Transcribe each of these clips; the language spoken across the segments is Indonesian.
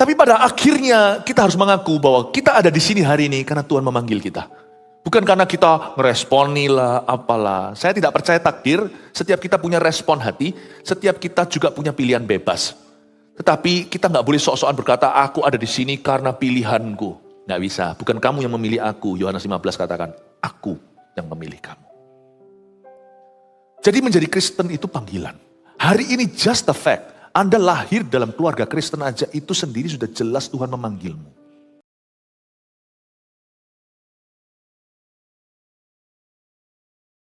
Tapi pada akhirnya kita harus mengaku bahwa kita ada di sini hari ini karena Tuhan memanggil kita. Bukan karena kita ngeresponi lah, apalah. Saya tidak percaya takdir, setiap kita punya respon hati, setiap kita juga punya pilihan bebas. Tetapi kita nggak boleh sok-sokan berkata, aku ada di sini karena pilihanku. Nggak bisa, bukan kamu yang memilih aku. Yohanes 15 katakan, aku yang memilih kamu. Jadi menjadi Kristen itu panggilan. Hari ini just the fact. Anda lahir dalam keluarga Kristen aja itu sendiri sudah jelas Tuhan memanggilmu.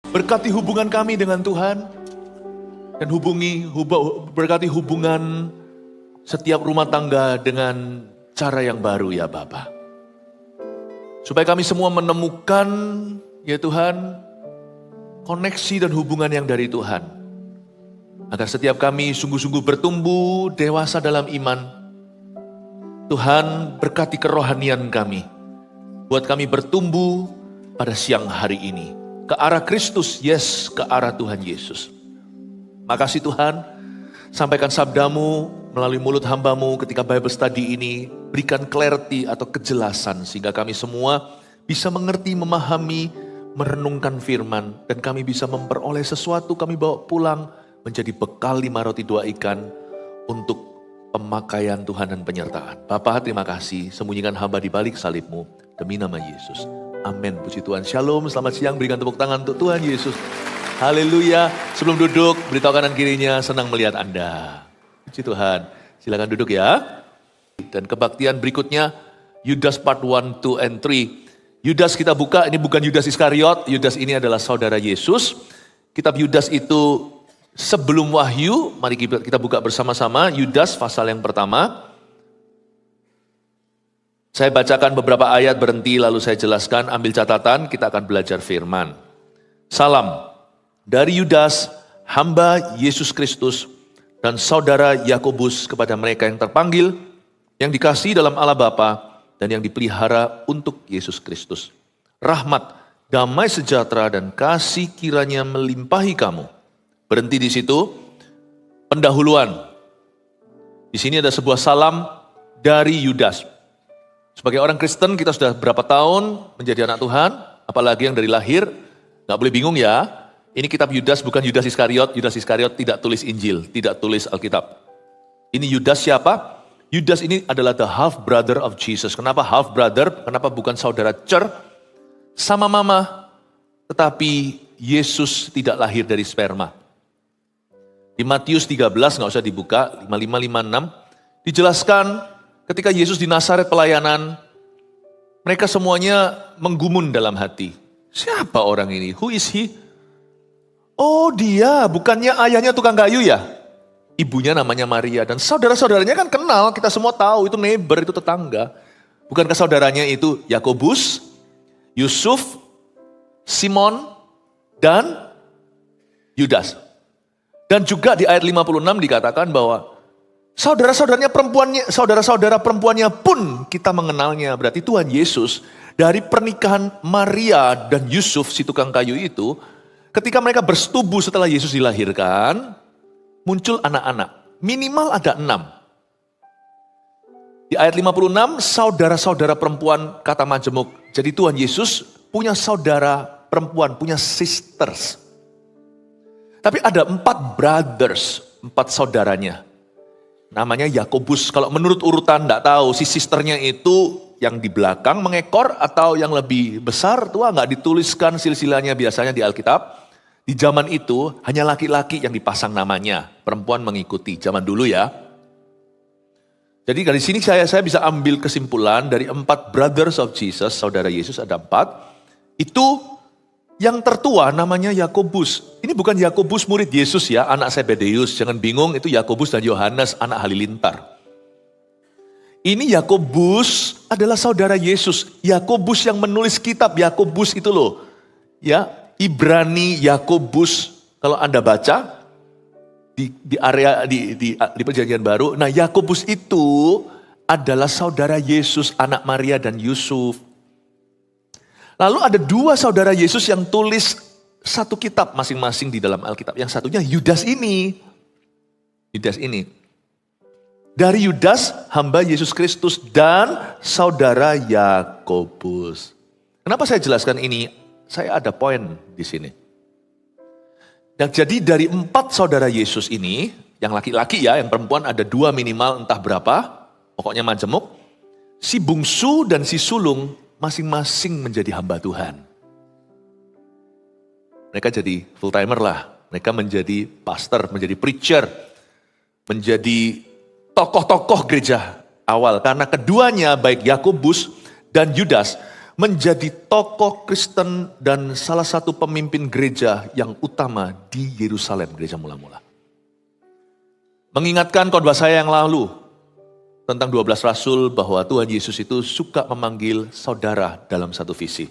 Berkati hubungan kami dengan Tuhan dan berkati hubungan setiap rumah tangga dengan cara yang baru ya Bapa. Supaya kami semua menemukan ya Tuhan koneksi dan hubungan yang dari Tuhan. Agar setiap kami sungguh-sungguh bertumbuh dewasa dalam iman. Tuhan berkati kerohanian kami. Buat kami bertumbuh pada siang hari ini. Ke arah Kristus, yes, ke arah Tuhan Yesus. Makasih Tuhan, sampaikan sabdamu melalui mulut hambamu ketika Bible study ini. Berikan clarity atau kejelasan sehingga kami semua bisa mengerti, memahami, merenungkan firman. Dan kami bisa memperoleh sesuatu kami bawa pulang. Menjadi bekal 5 roti 2 ikan untuk pemakaian Tuhan dan penyertaan. Bapa terima kasih, sembunyikan hamba di balik salib-Mu demi nama Yesus. Amin, puji Tuhan. Shalom, selamat siang, berikan tepuk tangan untuk Tuhan Yesus. Haleluya. Sebelum duduk, beritahu kanan kirinya, senang melihat Anda. Puji Tuhan. Silakan duduk ya. Dan kebaktian berikutnya, Yudas part 1, 2, and 3. Yudas kita buka, ini bukan Yudas Iskariot. Yudas ini adalah saudara Yesus. Kitab Yudas itu sebelum Wahyu, mari kita buka bersama-sama Yudas pasal yang pertama. Saya bacakan beberapa ayat berhenti lalu saya jelaskan, ambil catatan, kita akan belajar firman. Salam dari Yudas, hamba Yesus Kristus dan saudara Yakobus kepada mereka yang terpanggil, yang dikasihi dalam Allah Bapa dan yang dipelihara untuk Yesus Kristus. Rahmat, damai sejahtera dan kasih kiranya melimpahi kamu. Berhenti di situ, pendahuluan. Di sini ada sebuah salam dari Yudas. Sebagai orang Kristen kita sudah berapa tahun menjadi anak Tuhan, apalagi yang dari lahir, gak boleh bingung ya. Ini kitab Yudas bukan Yudas Iskariot. Yudas Iskariot tidak tulis Injil, tidak tulis Alkitab. Ini Yudas siapa? Yudas ini adalah the half brother of Jesus. Kenapa half brother? Kenapa bukan saudara cer? Sama mama, tetapi Yesus tidak lahir dari sperma. Di Matius 13, nggak usah dibuka, 55-56, dijelaskan ketika Yesus di Nazaret pelayanan, mereka semuanya menggumun dalam hati. Siapa orang ini? Who is he? Oh dia, bukannya ayahnya tukang kayu ya? Ibunya namanya Maria, dan saudara-saudaranya kan kenal, kita semua tahu, itu neighbor, itu tetangga. Bukankah saudaranya itu Yakobus, Yusuf, Simon, dan Yudas? Dan juga di ayat 56 dikatakan bahwa saudara-saudara perempuannya pun kita mengenalnya. Berarti Tuhan Yesus dari pernikahan Maria dan Yusuf si tukang kayu itu, ketika mereka bersetubuh setelah Yesus dilahirkan, muncul anak-anak. Minimal ada 6. Di ayat 56, saudara-saudara perempuan kata majemuk. Jadi Tuhan Yesus punya saudara perempuan, punya sisters. Tapi ada 4 brothers, 4 saudaranya. Namanya Yakobus. Kalau menurut urutan enggak tahu si sisternya itu yang di belakang mengekor atau yang lebih besar, tua enggak dituliskan silsilahnya biasanya di Alkitab. Di zaman itu hanya laki-laki yang dipasang namanya, perempuan mengikuti zaman dulu ya. Jadi dari sini saya bisa ambil kesimpulan dari 4 brothers of Jesus, saudara Yesus ada 4. Itu yang tertua namanya Yakobus. Ini bukan Yakobus murid Yesus ya, anak Zebedeus. Jangan bingung, itu Yakobus dan Yohanes, anak halilintar. Ini Yakobus adalah saudara Yesus. Yakobus yang menulis kitab, Yakobus itu loh. Ya, Ibrani Yakobus. Kalau Anda baca di area di Perjanjian Baru, nah Yakobus itu adalah saudara Yesus, anak Maria dan Yusuf. Lalu ada 2 saudara Yesus yang tulis 1 kitab masing-masing di dalam Alkitab. Yang satunya Yudas ini. Yudas ini. Dari Yudas, hamba Yesus Kristus, dan saudara Yakobus. Kenapa saya jelaskan ini? Saya ada poin di sini. Dan jadi dari 4 saudara Yesus ini, yang laki-laki ya, yang perempuan ada 2 minimal entah berapa, pokoknya majemuk. Si bungsu dan si sulung masing-masing menjadi hamba Tuhan. Mereka jadi full timer lah, mereka menjadi pastor, menjadi preacher, menjadi tokoh-tokoh gereja awal. Karena keduanya baik Yakobus dan Yudas menjadi tokoh Kristen dan salah satu pemimpin gereja yang utama di Yerusalem, gereja mula-mula. Mengingatkan khotbah saya yang lalu tentang 12 rasul bahwa Tuhan Yesus itu suka memanggil saudara dalam satu visi.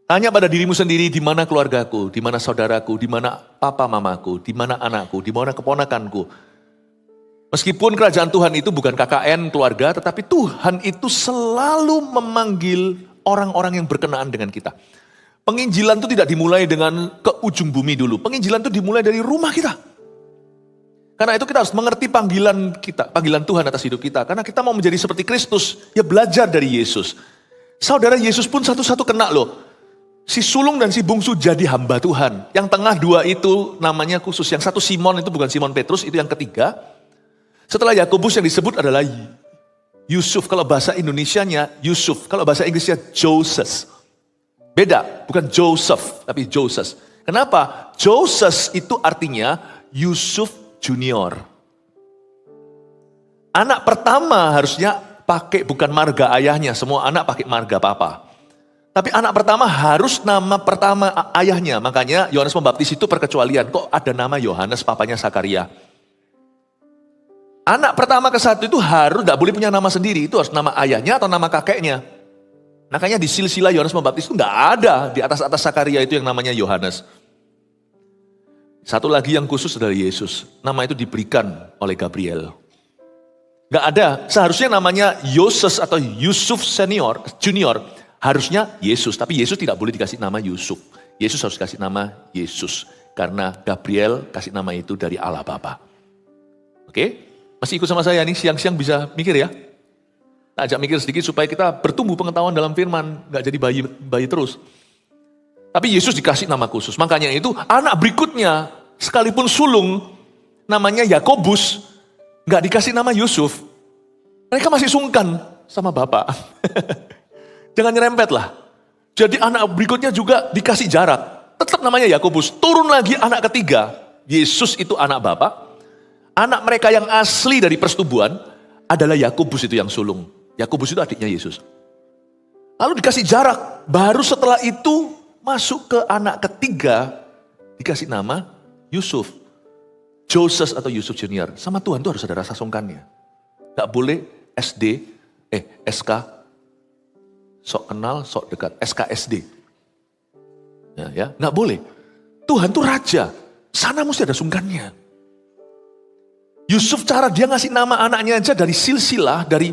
Tanya pada dirimu sendiri, di mana keluargaku, di mana saudaraku, di mana papa mamaku, di mana anakku, di mana keponakanku. Meskipun kerajaan Tuhan itu bukan KKN keluarga, tetapi Tuhan itu selalu memanggil orang-orang yang berkenaan dengan kita. Penginjilan itu tidak dimulai dengan ke ujung bumi dulu. Penginjilan itu dimulai dari rumah kita. Karena itu kita harus mengerti panggilan kita, panggilan Tuhan atas hidup kita. Karena kita mau menjadi seperti Kristus, ya belajar dari Yesus. Saudara Yesus pun satu-satu kena loh. Si sulung dan si bungsu jadi hamba Tuhan. Yang tengah 2 itu namanya khusus. Yang satu Simon itu bukan Simon Petrus, itu yang ketiga. Setelah Yakobus yang disebut adalah Yusuf. Kalau bahasa Indonesianya Yusuf. Kalau bahasa Inggrisnya Joseph. Beda, bukan Joseph, tapi Joseph. Kenapa? Joseph itu artinya Yusuf Junior. Anak pertama harusnya pakai bukan marga ayahnya. Semua anak pakai marga papa. Tapi anak pertama harus nama pertama ayahnya. Makanya Yohanes Pembaptis itu perkecualian. Kok ada nama Yohanes, papanya Sakaria? Anak pertama ke satu itu harus tidak boleh punya nama sendiri. Itu harus nama ayahnya atau nama kakeknya. Makanya di silsilah Yohanes Pembaptis itu nggak ada di atas-atas Sakaria itu yang namanya Yohanes. Satu lagi yang khusus adalah Yesus. Nama itu diberikan oleh Gabriel. Nggak ada. Seharusnya namanya Yoses atau Yusuf Senior, Junior. Harusnya Yesus. Tapi Yesus tidak boleh dikasih nama Yusuf. Yesus harus kasih nama Yesus. Karena Gabriel kasih nama itu dari Allah Bapa. Oke? Masih ikut sama saya nih, siang-siang bisa mikir ya. Kita ajak mikir sedikit supaya kita bertumbuh pengetahuan dalam firman. Gak jadi bayi terus. Tapi Yesus dikasih nama khusus. Makanya itu anak berikutnya, sekalipun sulung, namanya Yakobus, gak dikasih nama Yusuf. Mereka masih sungkan sama Bapak. Jangan nyerempet lah. Jadi anak berikutnya juga dikasih jarak. Tetap namanya Yakobus. Turun lagi anak ketiga. Yesus itu anak Bapak. Anak mereka yang asli dari persetubuhan adalah Yakobus itu yang sulung. Yakobus itu adiknya Yesus. Lalu dikasih jarak. Baru setelah itu masuk ke anak ketiga. Dikasih nama Yusuf. Joseph atau Yusuf Junior. Sama Tuhan itu harus ada rasa sungkannya. Gak boleh SK. Sok kenal, sok dekat. SKSD. Ya, gak boleh. Tuhan itu raja. Sana mesti ada sungkannya. Yusuf cara dia ngasih nama anaknya aja dari silsilah, dari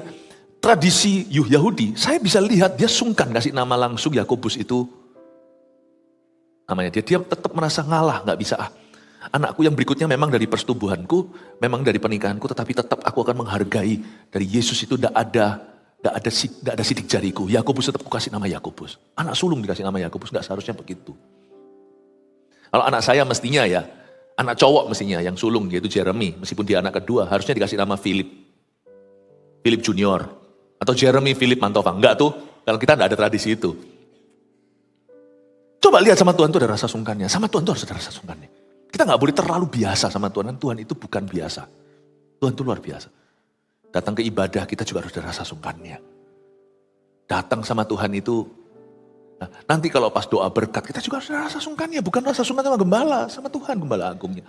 tradisi Yahudi. Saya bisa lihat dia sungkan ngasih nama langsung Yakobus itu. Namanya dia tetap merasa ngalah, gak bisa. Anakku yang berikutnya memang dari persetubuhanku, memang dari pernikahanku, tetapi tetap aku akan menghargai. Dari Yesus itu gak ada sidik jariku. Yakobus tetap aku kasih nama Yakobus. Anak sulung dikasih nama Yakobus, gak seharusnya begitu. Kalau anak saya mestinya ya, anak cowok mestinya yang sulung yaitu Jeremy. Meskipun dia anak kedua harusnya dikasih nama Philip. Philip Junior. Atau Jeremy Philip Mantova. Enggak tuh. Kalau kita enggak ada tradisi itu. Coba lihat sama Tuhan itu ada rasa sungkannya. Sama Tuhan itu harus ada rasa sungkannya. Kita enggak boleh terlalu biasa sama Tuhan. Dan Tuhan itu bukan biasa. Tuhan itu luar biasa. Datang ke ibadah kita juga harus ada rasa sungkannya. Datang sama Tuhan itu. Nah, nanti kalau pas doa berkat, kita juga harus rasa sungkannya. Bukan rasa sungkan sama gembala, sama Tuhan gembala agungnya.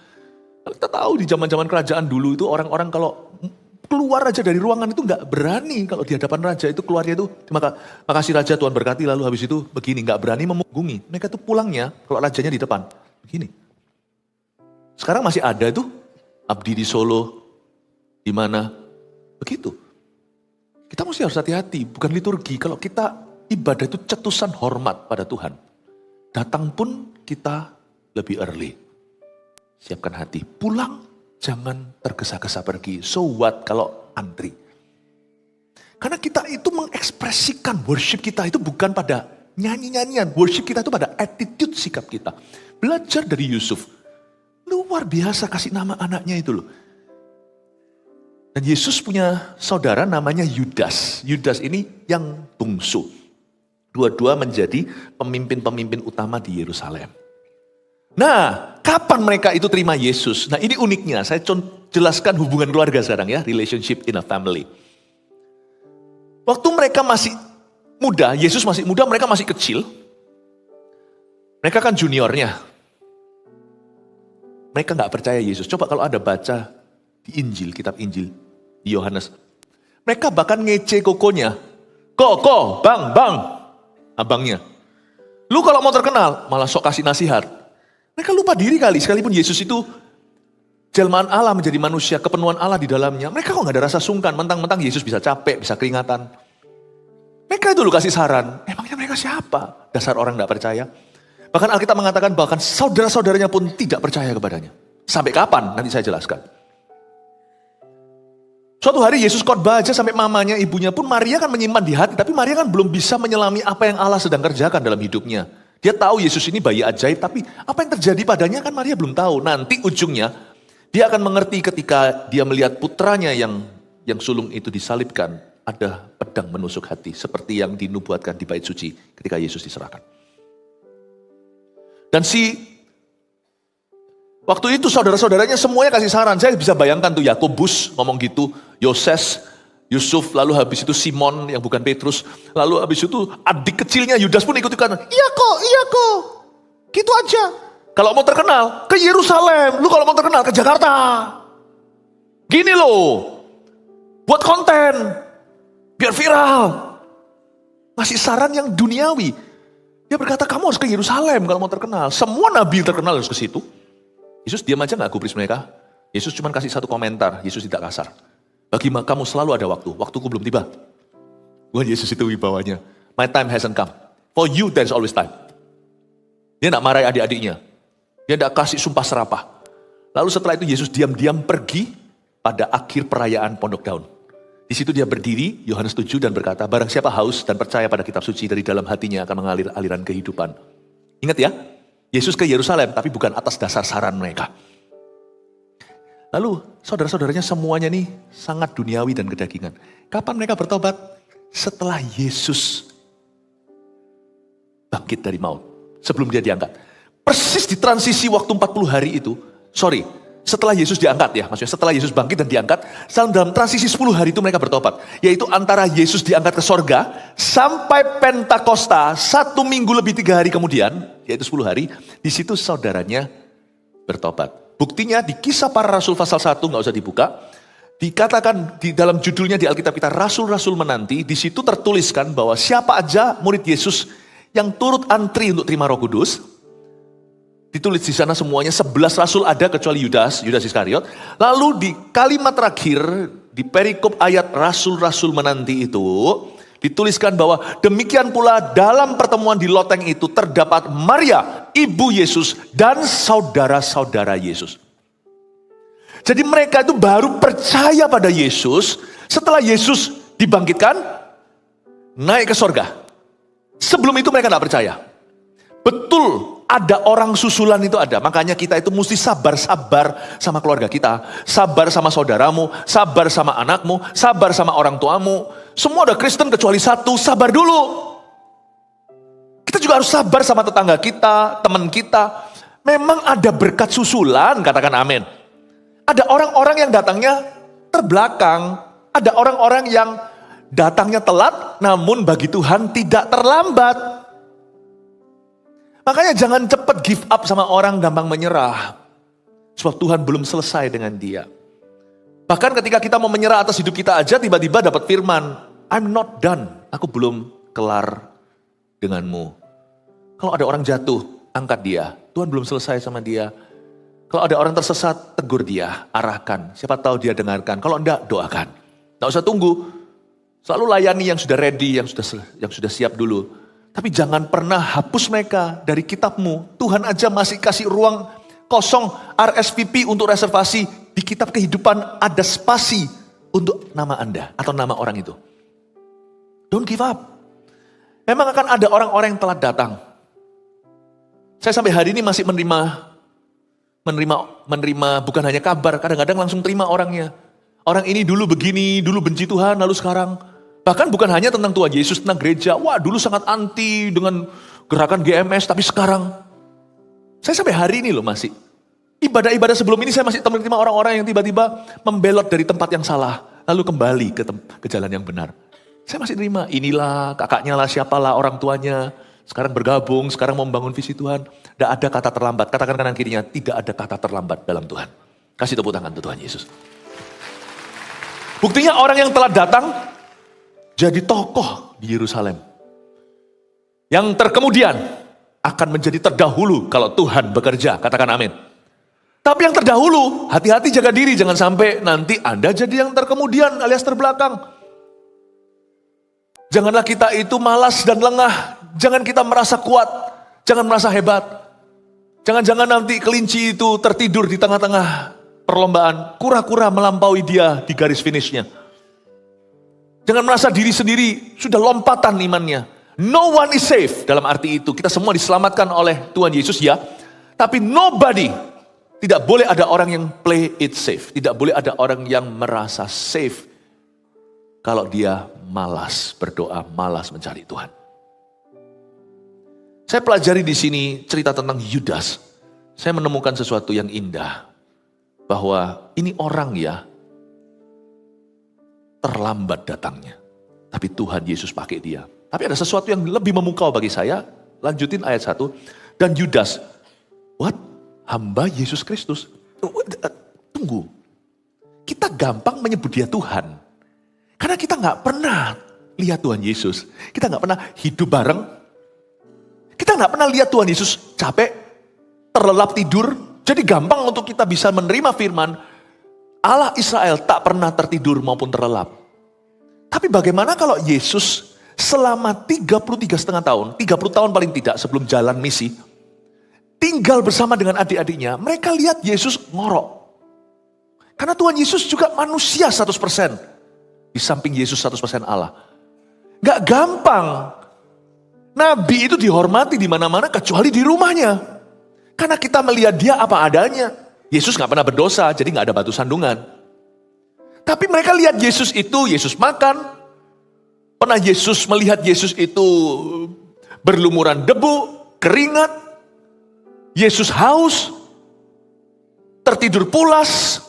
Kita tahu di zaman-zaman kerajaan dulu itu orang-orang kalau keluar aja dari ruangan itu gak berani. Kalau di hadapan raja itu keluarnya itu, makasih raja Tuhan berkati, lalu habis itu begini. Gak berani memunggungi. Mereka tuh pulangnya, kalau rajanya di depan, begini. Sekarang masih ada tuh, abdi di Solo, di mana, begitu. Kita mesti harus hati-hati, bukan liturgi. Kalau kita ibadah itu cetusan hormat pada Tuhan. Datang pun kita lebih early. Siapkan hati. Pulang Jangan tergesa-gesa pergi. So what kalau antri? Karena kita itu mengekspresikan worship kita itu bukan pada nyanyi-nyanyian. Worship kita itu pada attitude sikap kita. Belajar dari Yusuf. Luar biasa kasih nama anaknya itu loh. Dan Yesus punya saudara namanya Yudas. Yudas ini yang bungsu. Dua-dua menjadi pemimpin-pemimpin utama di Yerusalem. Nah, kapan mereka itu terima Yesus? Nah, ini uniknya. Saya jelaskan hubungan keluarga sekarang ya. Relationship in a family. Waktu mereka masih muda, Yesus masih muda, mereka masih kecil. Mereka kan juniornya. Mereka gak percaya Yesus. Coba kalau ada baca di Injil, kitab Injil, di Yohanes. Mereka bahkan ngece kokonya. Kok, bang, abangnya. Lu kalau mau terkenal, malah sok kasih nasihat. Mereka lupa diri kali, sekalipun Yesus itu jelmaan Allah menjadi manusia, kepenuhan Allah di dalamnya. Mereka kok gak ada rasa sungkan, mentang-mentang Yesus bisa capek, bisa keringatan. Mereka dulu kasih saran, emangnya mereka siapa? Dasar orang gak percaya. Bahkan Alkitab mengatakan bahkan saudara-saudaranya pun tidak percaya kepadanya. Sampai kapan? Nanti saya jelaskan. Suatu hari Yesus khotbah aja sampai mamanya, ibunya pun Maria kan menyimpan di hati. Tapi Maria kan belum bisa menyelami apa yang Allah sedang kerjakan dalam hidupnya. Dia tahu Yesus ini bayi ajaib, tapi apa yang terjadi padanya kan Maria belum tahu. Nanti ujungnya dia akan mengerti ketika dia melihat putranya yang sulung itu disalibkan. Ada pedang menusuk hati, seperti yang dinubuatkan di bait suci ketika Yesus diserahkan. Dan waktu itu saudara-saudaranya semuanya kasih saran. Saya bisa bayangkan tuh Yakobus ngomong gitu, Yoses, Yusuf, lalu habis itu Simon yang bukan Petrus, lalu habis itu adik kecilnya Yudas pun ikut-ikutan. Iya kok, gitu aja. Kalau mau terkenal ke Yerusalem, lu kalau mau terkenal ke Jakarta. Gini loh, buat konten, biar viral. Ngasih saran yang duniawi. Dia berkata kamu harus ke Yerusalem kalau mau terkenal. Semua nabi terkenal harus ke situ. Yesus diam aja gak gubris mereka. Yesus cuma kasih satu komentar, Yesus tidak kasar. Bagi kamu selalu ada waktu, waktuku belum tiba. Tuhan Yesus itu wibawanya. My time hasn't come. For you there is always time. Dia gak marahi adik-adiknya. Dia gak kasih sumpah serapah. Lalu setelah itu Yesus diam-diam pergi pada akhir perayaan Pondok Daun. Di situ dia berdiri, Yohanes 7 dan berkata, barang siapa haus dan percaya pada kitab suci dari dalam hatinya akan mengalir aliran kehidupan. Ingat ya, Yesus ke Yerusalem tapi bukan atas dasar saran mereka. Lalu saudara-saudaranya semuanya nih sangat duniawi dan kedagingan. Kapan mereka bertobat? Setelah Yesus bangkit dari maut. Sebelum dia diangkat. Persis di transisi waktu 40 hari itu. Setelah Yesus diangkat ya. Maksudnya setelah Yesus bangkit dan diangkat. Dalam transisi 10 hari itu mereka bertobat. Yaitu antara Yesus diangkat ke sorga. Sampai Pentakosta 1 minggu lebih 3 hari kemudian. Yaitu 10 hari. Di situ saudaranya bertobat. Buktinya di Kisah Para Rasul pasal 1 gak usah dibuka. Dikatakan di dalam judulnya di Alkitab kita Rasul-Rasul menanti. Di situ tertuliskan bahwa siapa aja murid Yesus yang turut antri untuk terima Roh Kudus. Ditulis di sana semuanya 11 rasul ada kecuali Yudas Iskariot. Lalu di kalimat terakhir di perikop ayat Rasul-Rasul menanti itu dituliskan bahwa demikian pula dalam pertemuan di loteng itu terdapat Maria, ibu Yesus dan saudara-saudara Yesus. Jadi mereka itu baru percaya pada Yesus setelah Yesus dibangkitkan, naik ke sorga. Sebelum itu mereka tidak percaya. Betul, ada orang susulan itu ada. Makanya kita itu mesti sabar-sabar sama keluarga kita. Sabar sama saudaramu, sabar sama anakmu, sabar sama orang tuamu. Semua udah Kristen kecuali satu, sabar dulu. Kita juga harus sabar sama tetangga kita, teman kita. Memang ada berkat susulan, katakan amin. Ada orang-orang yang datangnya terbelakang. Ada orang-orang yang datangnya telat, namun bagi Tuhan tidak terlambat. Makanya jangan cepat give up sama orang gampang menyerah. Sebab Tuhan belum selesai dengan dia. Bahkan ketika kita mau menyerah atas hidup kita aja, tiba-tiba dapat firman, I'm not done, aku belum kelar denganmu. Kalau ada orang jatuh, angkat dia. Tuhan belum selesai sama dia. Kalau ada orang tersesat, tegur dia, arahkan. Siapa tahu dia dengarkan, kalau enggak, doakan. Nggak usah tunggu, selalu layani yang sudah ready, yang sudah siap dulu. Tapi jangan pernah hapus mereka dari kitabmu. Tuhan aja masih kasih ruang kosong RSVP untuk reservasi di kitab kehidupan ada spasi untuk nama Anda atau nama orang itu. Don't give up. Memang akan ada orang-orang yang telah datang. Saya sampai hari ini masih menerima bukan hanya kabar, kadang-kadang langsung terima orangnya. Orang ini dulu begini, dulu benci Tuhan, lalu sekarang. Bahkan bukan hanya tentang Tuhan Yesus, tentang gereja. Wah, dulu sangat anti dengan gerakan GMS, tapi sekarang. Saya sampai hari ini loh masih. Ibadah-ibadah sebelum ini saya masih menerima orang-orang yang tiba-tiba membelot dari tempat yang salah. Lalu kembali ke jalan yang benar. Saya masih terima, inilah kakaknya lah, siapalah orang tuanya. Sekarang bergabung, sekarang mau membangun visi Tuhan. Tidak ada kata terlambat, katakan kanan kirinya, tidak ada kata terlambat dalam Tuhan. Kasih tepuk tangan untuk Tuhan Yesus. Buktinya orang yang telah datang, jadi tokoh di Yerusalem. Yang terkemudian akan menjadi terdahulu kalau Tuhan bekerja, katakan amin. Tapi yang terdahulu, hati-hati jaga diri, jangan sampai nanti Anda jadi yang terkemudian alias terbelakang. Janganlah kita itu malas dan lengah, jangan kita merasa kuat, jangan merasa hebat. Jangan-jangan nanti kelinci itu tertidur di tengah-tengah perlombaan, kura-kura melampaui dia di garis finishnya. Jangan merasa diri sendiri sudah lompatan imannya. No one is safe dalam arti itu. Kita semua diselamatkan oleh Tuhan Yesus ya. Tapi nobody, tidak boleh ada orang yang play it safe. Tidak boleh ada orang yang merasa safe kalau dia malas berdoa, malas mencari Tuhan. Saya pelajari di sini cerita tentang Yudas. Saya menemukan sesuatu yang indah. Bahwa ini orang ya, terlambat datangnya. Tapi Tuhan Yesus pakai dia. Tapi ada sesuatu yang lebih memukau bagi saya. Lanjutin ayat 1. Dan Yudas, what? Hamba Yesus Kristus. Tunggu. Kita gampang menyebut dia Tuhan. Karena kita gak pernah lihat Tuhan Yesus. Kita gak pernah hidup bareng. Kita gak pernah lihat Tuhan Yesus capek, terlelap tidur. Jadi gampang untuk kita bisa menerima firman, Allah Israel tak pernah tertidur maupun terlelap. Tapi bagaimana kalau Yesus selama 33,5 tahun, 30 tahun paling tidak sebelum jalan misi, tinggal bersama dengan adik-adiknya, mereka lihat Yesus ngorok. Karena Tuhan Yesus juga manusia 100%. Di samping Yesus 100% Allah. Gak gampang. Nabi itu dihormati di mana-mana kecuali di rumahnya. Karena kita melihat dia apa adanya. Yesus gak pernah berdosa, jadi gak ada batu sandungan. Tapi mereka lihat Yesus itu, Yesus makan. Pernah Yesus melihat Yesus itu berlumuran debu, keringat. Yesus haus, tertidur pulas.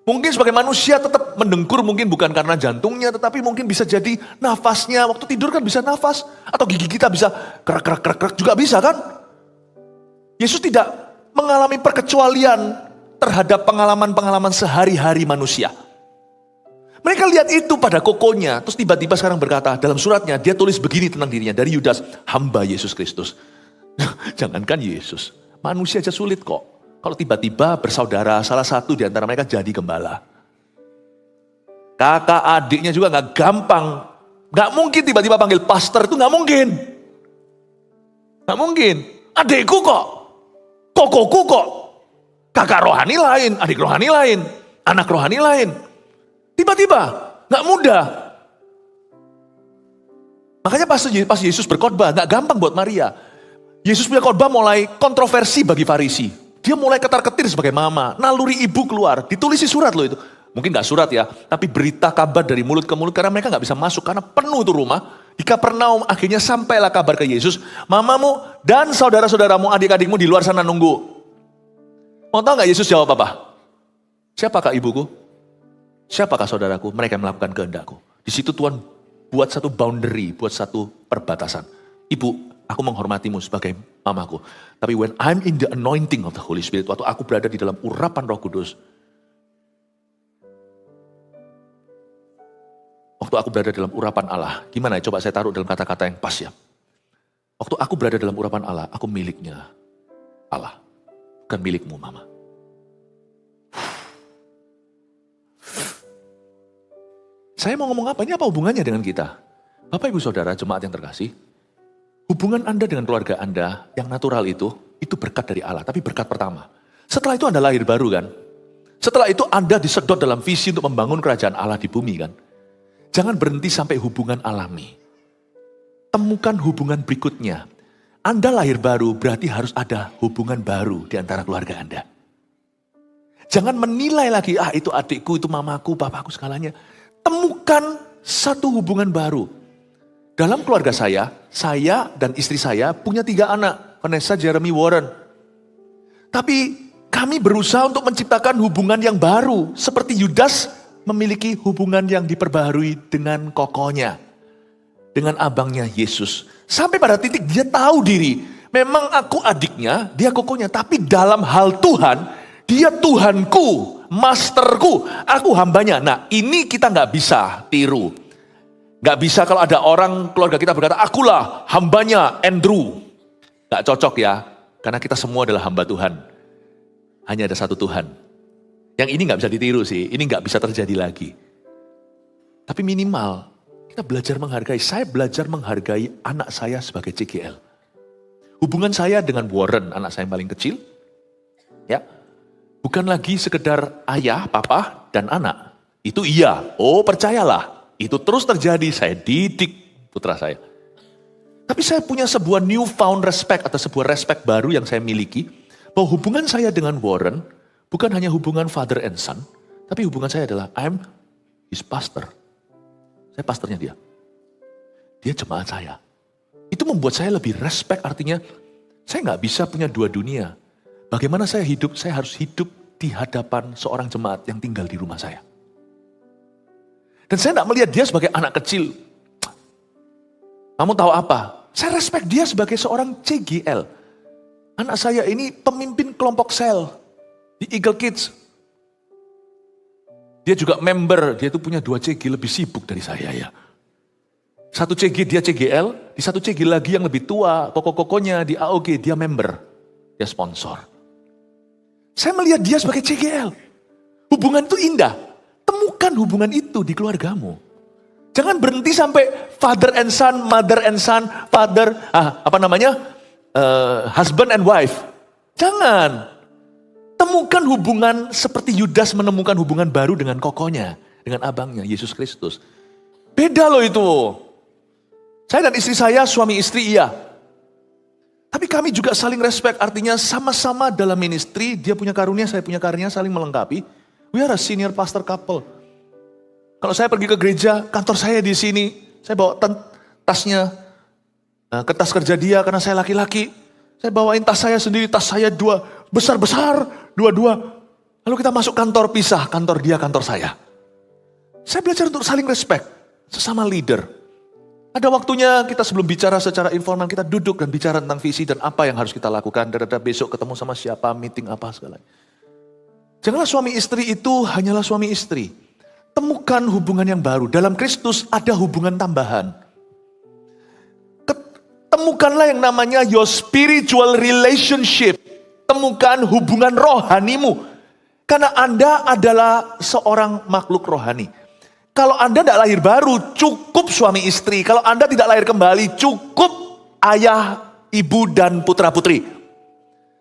Mungkin sebagai manusia tetap mendengkur, mungkin bukan karena jantungnya, tetapi mungkin bisa jadi nafasnya. Waktu tidur kan bisa nafas, atau gigi kita bisa kerak-kerak juga bisa kan. Yesus tidak mengalami perkecualian terhadap pengalaman-pengalaman sehari-hari manusia. Mereka lihat itu pada kokonya, terus tiba-tiba sekarang berkata, dalam suratnya dia tulis begini tentang dirinya, dari Yudas, hamba Yesus Kristus. Jangankan Yesus, manusia aja sulit kok. Kalau tiba-tiba bersaudara, salah satu di antara mereka jadi gembala. Kakak adiknya juga gak gampang. Gak mungkin tiba-tiba panggil pastor, itu gak mungkin. Gak mungkin. Adikku kok, kokoku kok. Kakak rohani lain, adik rohani lain, anak rohani lain. Tiba-tiba, gak mudah. Makanya pas Yesus berkhotbah, gak gampang buat Maria. Yesus punya khotbah mulai kontroversi bagi Farisi. Dia mulai ketar-ketir sebagai mama, naluri ibu keluar, ditulisi surat loh itu. Mungkin gak surat ya, tapi berita kabar dari mulut ke mulut karena mereka gak bisa masuk karena penuh itu rumah. Di Kapernaum akhirnya sampailah kabar ke Yesus, mamamu dan saudara-saudaramu, adik-adikmu di luar sana nunggu. Mau tahu gak Yesus jawab apa? Siapakah ibuku? Siapakah saudaraku? Mereka yang melakukan kehendakku. Di situ Tuhan buat satu boundary, buat satu perbatasan. Ibu, aku menghormatimu sebagai mamaku. Tapi when I'm in the anointing of the Holy Spirit, waktu aku berada di dalam urapan Roh Kudus, waktu aku berada dalam urapan Allah, gimana ya? Coba saya taruh dalam kata-kata yang pas ya. Waktu aku berada dalam urapan Allah, aku miliknya Allah. Bukan milikmu mama. Saya mau ngomong apa? Ini apa hubungannya dengan kita? Bapak ibu saudara jemaat yang terkasih, hubungan Anda dengan keluarga Anda yang natural itu berkat dari Allah. Tapi berkat pertama. Setelah itu Anda lahir baru kan? Setelah itu Anda disedot dalam visi untuk membangun kerajaan Allah di bumi kan. Jangan berhenti sampai hubungan alami. Temukan hubungan berikutnya. Anda lahir baru berarti harus ada hubungan baru di antara keluarga Anda. Jangan menilai lagi, itu adikku, itu mamaku, papaku segalanya. Temukan satu hubungan baru. Dalam keluarga saya dan istri saya punya 3 anak. Vanessa, Jeremy, Warren. Tapi kami berusaha untuk menciptakan hubungan yang baru. Seperti Yudas memiliki hubungan yang diperbaharui dengan kokonya. Dengan abangnya Yesus. Sampai pada titik dia tahu diri. Memang aku adiknya, dia kokonya. Tapi dalam hal Tuhan, dia Tuhanku, masterku, aku hambanya. Nah ini kita gak bisa tiru. Gak bisa kalau ada orang keluarga kita berkata, akulah hambanya Andrew. Gak cocok ya, karena kita semua adalah hamba Tuhan. Hanya ada satu Tuhan. Yang ini gak bisa ditiru sih, ini gak bisa terjadi lagi. Tapi minimal, kita belajar menghargai. Saya belajar menghargai anak saya sebagai CGL. Hubungan saya dengan Warren, anak saya yang paling kecil, ya, bukan lagi sekedar ayah, papa, dan anak. Itu iya, percayalah. Itu terus terjadi, saya didik putra saya. Tapi saya punya sebuah newfound respect atau sebuah respect baru yang saya miliki. Bahwa hubungan saya dengan Warren bukan hanya hubungan father and son. Tapi hubungan saya adalah I'm his pastor. Saya pastornya dia. Dia jemaat saya. Itu membuat saya lebih respect, artinya saya gak bisa punya 2 dunia. Bagaimana saya hidup? Saya harus hidup di hadapan seorang jemaat yang tinggal di rumah saya. Dan saya gak melihat dia sebagai anak kecil. Kamu tahu apa? Saya respect dia sebagai seorang CGL. Anak saya ini pemimpin kelompok sel di Eagle Kids. Dia juga member, dia tuh punya 2 CG lebih sibuk dari saya ya. Satu CG dia CGL, di satu CG lagi yang lebih tua, koko-kokonya di AOG dia member, dia sponsor. Saya melihat dia sebagai CGL. Hubungan itu indah. Temukan hubungan itu di keluargamu. Jangan berhenti sampai father and son, mother and son, husband and wife. Jangan. Temukan hubungan seperti Yudas menemukan hubungan baru dengan kokonya, dengan abangnya, Yesus Kristus. Beda loh itu. Saya dan istri saya, suami istri iya. Tapi kami juga saling respect, artinya sama-sama dalam ministry, dia punya karunia, saya punya karunia, saling melengkapi. We are a senior pastor couple. Kalau saya pergi ke gereja, kantor saya di sini, saya bawa tasnya, kertas kerja dia karena saya laki-laki. Saya bawain tas saya sendiri, tas saya 2, besar-besar, 2. Lalu kita masuk kantor pisah, kantor dia, kantor saya. Saya belajar untuk saling respect, sesama leader. Ada waktunya kita sebelum bicara secara informal, kita duduk dan bicara tentang visi dan apa yang harus kita lakukan. Dada besok ketemu sama siapa, meeting apa, segala. Janganlah suami istri itu hanyalah suami istri. Temukan hubungan yang baru. Dalam Kristus ada hubungan tambahan. Temukanlah yang namanya your spiritual relationship. Temukan hubungan rohanimu. Karena Anda adalah seorang makhluk rohani. Kalau Anda tidak lahir baru, cukup suami istri. Kalau Anda tidak lahir kembali, cukup ayah, ibu, dan putra-putri.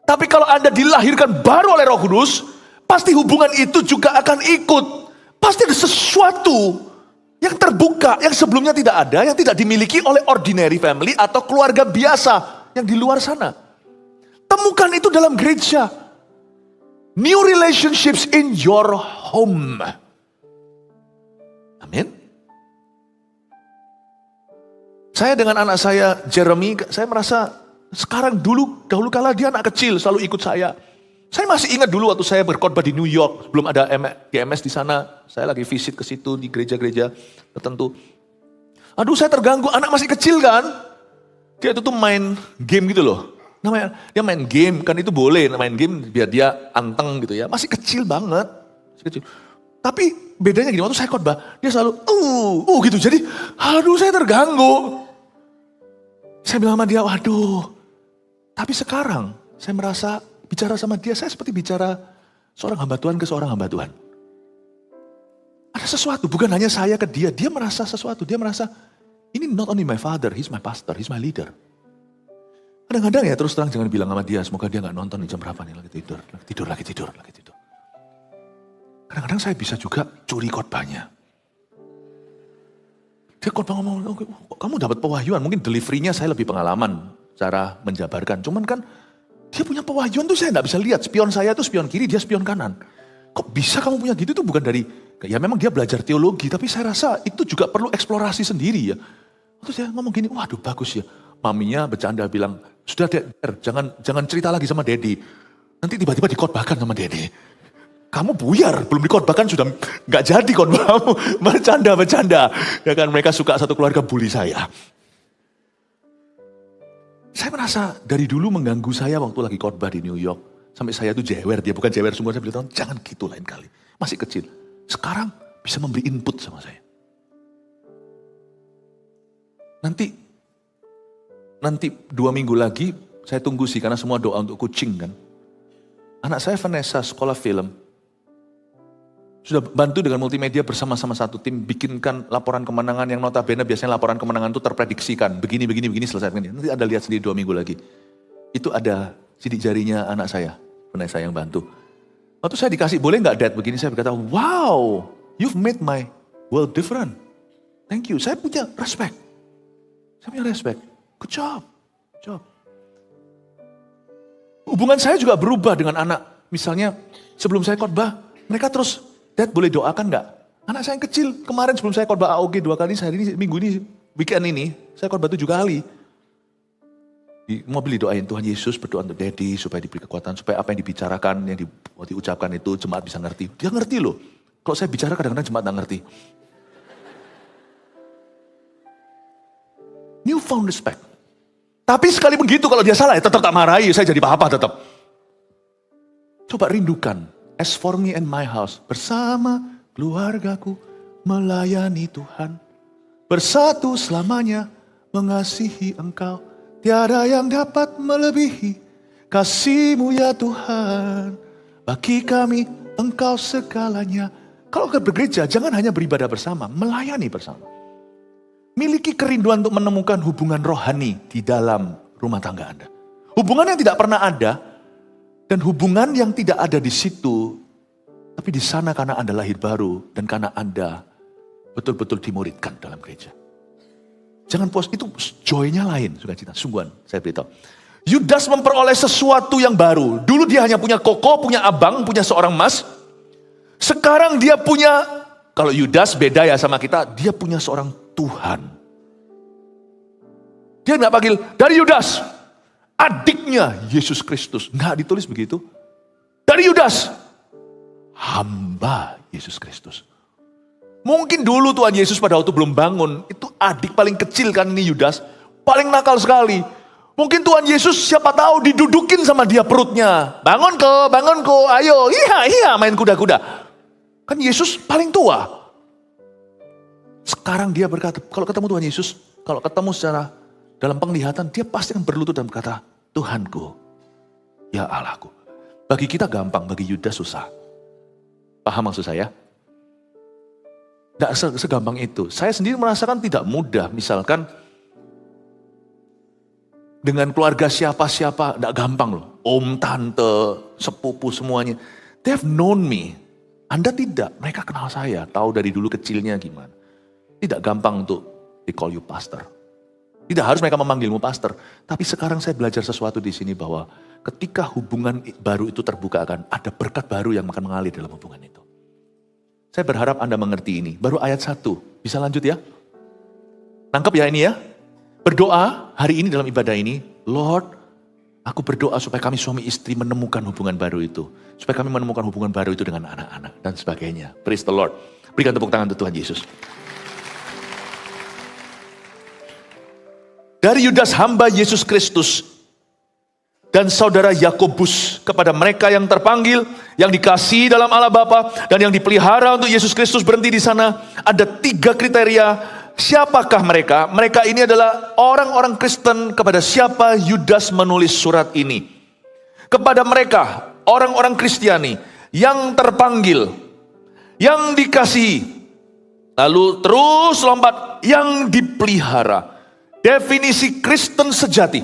Tapi kalau Anda dilahirkan baru oleh Roh Kudus, pasti hubungan itu juga akan ikut. Pasti ada sesuatu yang terbuka, yang sebelumnya tidak ada, yang tidak dimiliki oleh ordinary family atau keluarga biasa yang di luar sana. Temukan itu dalam gereja. New relationships in your home. Amin. Saya dengan anak saya, Jeremy, saya merasa sekarang dahulu kala dia anak kecil, selalu ikut saya. Saya masih ingat dulu waktu saya berkhotbah di New York, belum ada GMS di sana. Saya lagi visit ke situ di gereja-gereja tertentu. Aduh, saya terganggu, anak masih kecil kan. Dia itu tuh main game gitu loh. Namanya dia main game, kan itu boleh main game biar dia anteng gitu ya. Masih kecil banget, masih kecil. Tapi bedanya gini, waktu saya khotbah, dia selalu gitu. Jadi, aduh saya terganggu. Saya bilang sama dia, waduh. Tapi sekarang saya merasa bicara sama dia, saya seperti bicara seorang hamba Tuhan ke seorang hamba Tuhan. Ada sesuatu, bukan hanya saya ke dia, dia merasa sesuatu. Dia merasa, ini not only my father, he's my pastor, he's my leader. Kadang-kadang ya terus terang jangan bilang sama dia, semoga dia gak nonton di jam berapa nih, lagi tidur. kadang-kadang saya bisa juga curi khotbahnya. Dia khotbah ngomong, kamu dapat pewahyuan, mungkin delivery-nya saya lebih pengalaman cara menjabarkan. Cuman kan dia punya pewahyuan tuh saya gak bisa lihat. Spion saya tuh spion kiri, dia spion kanan. Kok bisa kamu punya gitu tuh bukan dari, ya memang dia belajar teologi, tapi saya rasa itu juga perlu eksplorasi sendiri ya. Terus saya ngomong gini, waduh bagus ya. Maminya bercanda bilang, sudah Der, jangan cerita lagi sama Dedi. Nanti tiba-tiba dikhotbahkan sama Dedi. Kamu buyar, belum dikhotbahkan sudah gak jadi khotbahmu. Bercanda. Ya kan mereka suka satu keluarga bully saya. Saya merasa dari dulu mengganggu saya waktu lagi khotbah di New York. Sampai saya tuh jewer, dia bukan jewer sungguh. Saya bilang, jangan gitu lain kali. Masih kecil. Sekarang bisa memberi input sama saya. Nanti 2 minggu lagi, saya tunggu sih karena semua doa untuk kucing kan. Anak saya Vanessa sekolah film. Sudah bantu dengan multimedia bersama-sama satu tim bikinkan laporan kemenangan yang notabene biasanya laporan kemenangan itu terprediksikan. Begini selesai. Nanti Anda lihat sendiri 2 minggu lagi. Itu ada sidik jarinya anak saya, Vanessa yang bantu. Waktu saya dikasih, boleh gak Dad begini? Saya berkata, wow, you've made my world different. Thank you, saya punya respect. Good job. Hubungan saya juga berubah dengan anak. Misalnya sebelum saya khotbah, mereka terus, Dad boleh doakan gak? Anak saya yang kecil, kemarin sebelum saya khotbah AOG 2 kali, hari ini, minggu ini, weekend ini, saya khotbah 7 kali. Mau beli doain Tuhan Yesus, berdoa untuk Daddy, supaya diberi kekuatan, supaya apa yang dibicarakan, yang diucapkan itu, jemaat bisa ngerti. Dia ngerti loh. Kalau saya bicara kadang-kadang jemaat gak ngerti. Newfound respect. Tapi sekali begitu kalau dia salah, ya tetap tak marahi, saya jadi apa-apa tetap. Coba rindukan. As for me and my house, bersama keluargaku melayani Tuhan. Bersatu selamanya mengasihi Engkau. Tiada yang dapat melebihi kasih-Mu ya Tuhan. Bagi kami Engkau segalanya. Kalau ke bergereja jangan hanya beribadah bersama, melayani bersama. Miliki kerinduan untuk menemukan hubungan rohani di dalam rumah tangga Anda. Hubungan yang tidak pernah ada. Dan hubungan yang tidak ada di situ, tapi di sana karena Anda lahir baru dan karena Anda betul-betul dimuridkan dalam gereja. Jangan puas, itu joy-nya lain, sukacita, sungguhan, saya beritahu. Yudas memperoleh sesuatu yang baru. Dulu dia hanya punya koko, punya abang, punya seorang mas. Sekarang dia punya, kalau Yudas beda ya sama kita, dia punya seorang Tuhan. Dia nggak panggil, dari Yudas. Adiknya Yesus Kristus. Enggak ditulis begitu. Dari Yudas. Hamba Yesus Kristus. Mungkin dulu Tuhan Yesus pada waktu belum bangun. Itu adik paling kecil kan ini Yudas. Paling nakal sekali. Mungkin Tuhan Yesus siapa tahu didudukin sama dia perutnya. Bangun ko, ayo. Iya main kuda-kuda. Kan Yesus paling tua. Sekarang dia berkata, kalau ketemu Tuhan Yesus. Kalau ketemu secara dalam penglihatan, dia pasti akan berlutut dan berkata, Tuhanku, ya Allahku. Bagi kita gampang, bagi Yudas susah. Paham maksud saya? Tidak segampang itu. Saya sendiri merasakan tidak mudah. Misalkan, dengan keluarga siapa-siapa, tidak gampang loh. Om, tante, sepupu semuanya. They have known me. Anda tidak, mereka kenal saya. Tahu dari dulu kecilnya gimana. Tidak gampang untuk di-call you pastor. Tidak harus mereka memanggilmu pastor. Tapi sekarang saya belajar sesuatu di sini bahwa ketika hubungan baru itu terbuka akan ada berkat baru yang akan mengalir dalam hubungan itu. Saya berharap Anda mengerti ini. Baru ayat 1. Bisa lanjut ya? Nangkep ya ini ya? Berdoa hari ini dalam ibadah ini. Lord, aku berdoa supaya kami suami istri menemukan hubungan baru itu. Supaya kami menemukan hubungan baru itu dengan anak-anak dan sebagainya. Praise the Lord. Berikan tepuk tangan untuk Tuhan Yesus. Dari Yudas hamba Yesus Kristus dan saudara Yakobus kepada mereka yang terpanggil, yang dikasihi dalam Allah Bapa dan yang dipelihara untuk Yesus Kristus berhenti di sana. Ada 3 kriteria. Siapakah mereka? Mereka ini adalah orang-orang Kristen kepada siapa Yudas menulis surat ini. Kepada mereka, orang-orang Kristiani yang terpanggil, yang dikasihi. Lalu terus lompat, yang dipelihara. Definisi Kristen sejati.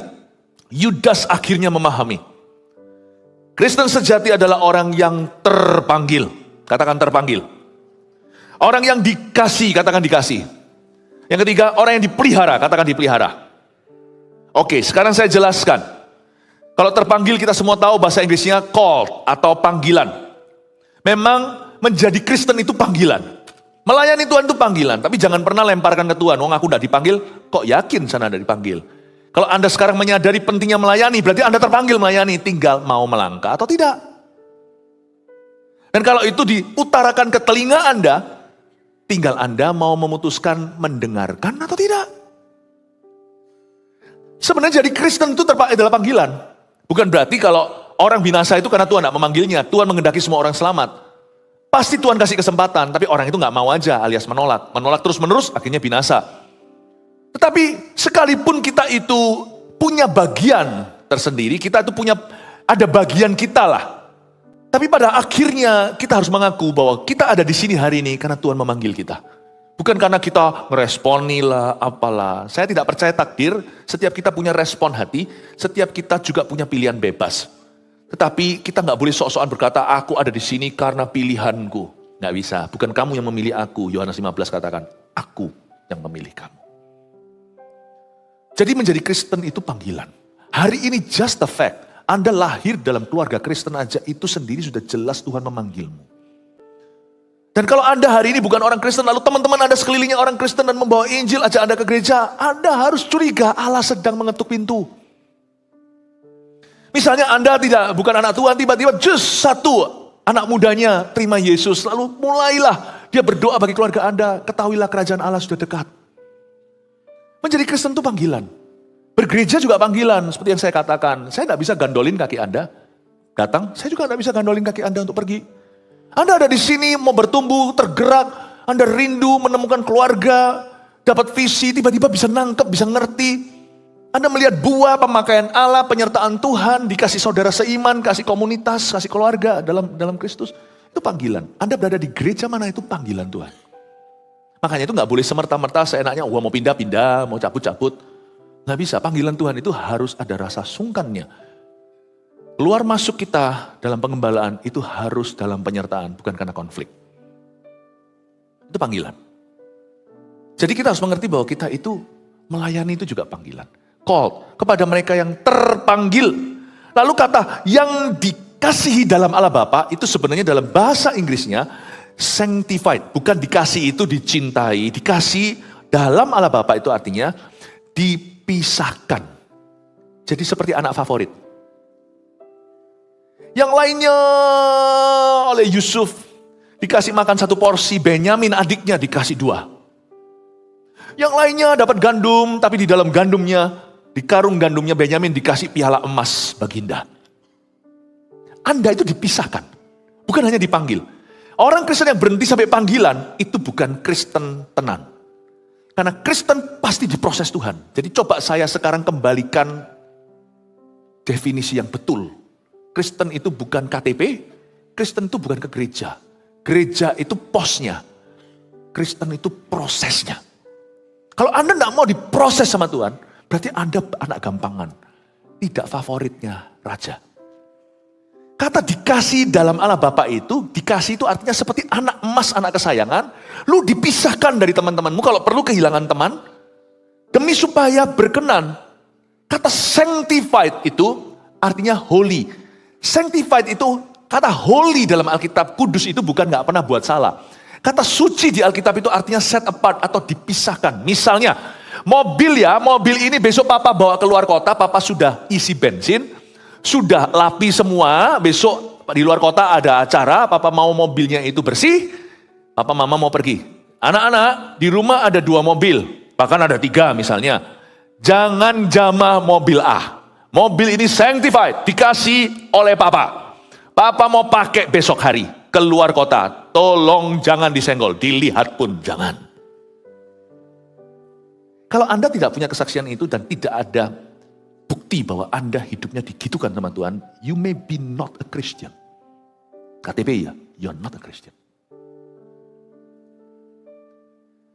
Yudas akhirnya memahami. Kristen sejati adalah orang yang terpanggil. katakan terpanggil. Orang yang dikasih, katakan dikasih. Yang ketiga, orang yang dipelihara, katakan dipelihara. Oke, sekarang saya jelaskan. Kalau terpanggil kita semua tahu bahasa Inggrisnya called atau panggilan. Memang menjadi Kristen itu panggilan. Melayani Tuhan itu panggilan, tapi jangan pernah lemparkan ke Tuhan. Wong aku udah dipanggil, kok yakin sana ada dipanggil? Kalau Anda sekarang menyadari pentingnya melayani, berarti Anda terpanggil melayani, tinggal mau melangkah atau tidak. Dan kalau itu diutarakan ke telinga Anda, tinggal Anda mau memutuskan mendengarkan atau tidak. Sebenarnya jadi Kristen itu adalah panggilan. Bukan berarti kalau orang binasa itu karena Tuhan tidak memanggilnya. Tuhan menghendaki semua orang selamat. Pasti Tuhan kasih kesempatan, tapi orang itu nggak mau aja alias menolak. Menolak terus-menerus akhirnya binasa. Tetapi sekalipun kita itu punya bagian tersendiri, kita itu ada bagian kita lah. Tapi pada akhirnya kita harus mengaku bahwa kita ada di sini hari ini karena Tuhan memanggil kita. Bukan karena kita meresponi lah, apalah. Saya tidak percaya takdir, setiap kita punya respon hati, setiap kita juga punya pilihan bebas. Tetapi kita nggak boleh sok-sokan berkata, aku ada di sini karena pilihanku. Nggak bisa, bukan kamu yang memilih aku. Yohanes 15 katakan, aku yang memilih kamu. Jadi menjadi Kristen itu panggilan. Hari ini just the fact. Anda lahir dalam keluarga Kristen aja itu sendiri sudah jelas Tuhan memanggilmu. Dan kalau Anda hari ini bukan orang Kristen, lalu teman-teman Anda sekelilingnya orang Kristen dan membawa Injil aja Anda ke gereja, Anda harus curiga Allah sedang mengetuk pintu. Misalnya Anda bukan anak Tuhan, tiba-tiba just satu anak mudanya terima Yesus, lalu mulailah dia berdoa bagi keluarga Anda, ketahuilah kerajaan Allah sudah dekat. Menjadi Kristen itu panggilan. Bergereja juga panggilan, seperti yang saya katakan. Saya tidak bisa gandolin kaki Anda datang, saya juga tidak bisa gandolin kaki Anda untuk pergi. Anda ada di sini mau bertumbuh, tergerak, Anda rindu menemukan keluarga, dapat visi, tiba-tiba bisa nangkep, bisa ngerti. Anda melihat buah pemakaian Allah, penyertaan Tuhan, dikasih saudara seiman, kasih komunitas, kasih keluarga dalam Kristus. Itu panggilan. Anda berada di gereja mana itu panggilan Tuhan. Makanya itu nggak boleh semerta-merta seenaknya, wah mau pindah-pindah, mau cabut-cabut. Nggak bisa, panggilan Tuhan itu harus ada rasa sungkannya. Keluar masuk kita dalam pengembalaan itu harus dalam penyertaan, bukan karena konflik. Itu panggilan. Jadi kita harus mengerti bahwa kita itu melayani itu juga panggilan. Called, kepada mereka yang terpanggil. Lalu kata yang dikasihi dalam Allah Bapa itu sebenarnya dalam bahasa Inggrisnya sanctified. Bukan dikasih itu dicintai, dikasih dalam Allah Bapa itu artinya dipisahkan. Jadi seperti anak favorit. Yang lainnya oleh Yusuf dikasih makan satu porsi, Benyamin adiknya dikasih 2. Yang lainnya dapat gandum, tapi di dalam gandumnya, di karung gandumnya Benyamin dikasih piala emas baginda. Anda itu dipisahkan, bukan hanya dipanggil. Orang Kristen yang berhenti sampai panggilan, itu bukan Kristen tenan. Karena Kristen pasti diproses Tuhan. Jadi coba saya sekarang kembalikan definisi yang betul. Kristen itu bukan KTP, Kristen itu bukan ke gereja. Gereja itu posnya, Kristen itu prosesnya. Kalau Anda tidak mau diproses sama Tuhan, berarti Anda anak gampangan. Tidak favoritnya raja. Kata dikasih dalam Allah Bapa itu, dikasih itu artinya seperti anak emas, anak kesayangan. Lu dipisahkan dari teman-temanmu, kalau perlu kehilangan teman. Demi supaya berkenan. Kata sanctified itu artinya holy. Sanctified itu, kata holy dalam Alkitab, kudus itu bukan gak pernah buat salah. Kata suci di Alkitab itu artinya set apart atau dipisahkan. Misalnya, mobil ini besok papa bawa keluar kota, papa sudah isi bensin, sudah lapi semua, besok di luar kota ada acara, papa mau mobilnya itu bersih, papa mama mau pergi. Anak-anak, di rumah ada 2 mobil, bahkan ada 3 misalnya. Jangan jamah mobil A. Mobil ini sanctified, dikasih oleh papa. Papa mau pakai besok hari, keluar kota. Tolong jangan disenggol, dilihat pun jangan. Kalau Anda tidak punya kesaksian itu dan tidak ada bukti bahwa Anda hidupnya digitukan sama Tuhan, you may be not a Christian. KTP ya, you're not a Christian.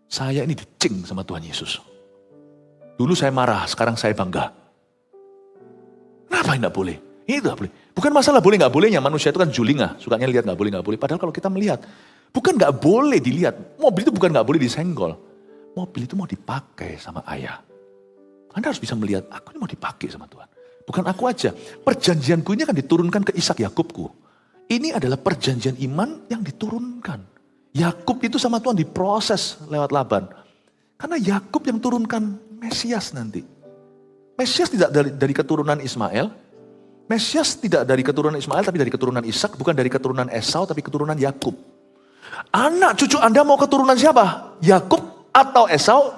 Saya ini dicing sama Tuhan Yesus. Dulu saya marah, sekarang saya bangga. Kenapa tidak boleh? Ini tidak boleh. Bukan masalah boleh nggak bolehnya, manusia itu kan julingah, sukanya lihat nggak boleh. Padahal kalau kita melihat, bukan nggak boleh dilihat. Mobil itu bukan nggak boleh disenggol. Mobil itu mau dipakai sama ayah. Anda harus bisa melihat, aku ini mau dipakai sama Tuhan. Bukan aku aja, perjanjianku ini akan diturunkan ke Ishak Yakubku. Ini adalah perjanjian iman yang diturunkan. Yakub itu sama Tuhan diproses lewat Laban. Karena Yakub yang turunkan Mesias nanti. Mesias tidak dari keturunan Ismail. Mesias tidak dari keturunan Ismail, tapi dari keturunan Ishak, bukan dari keturunan Esau, tapi keturunan Yakub. Anak cucu Anda mau keturunan siapa? Yakub atau Esau,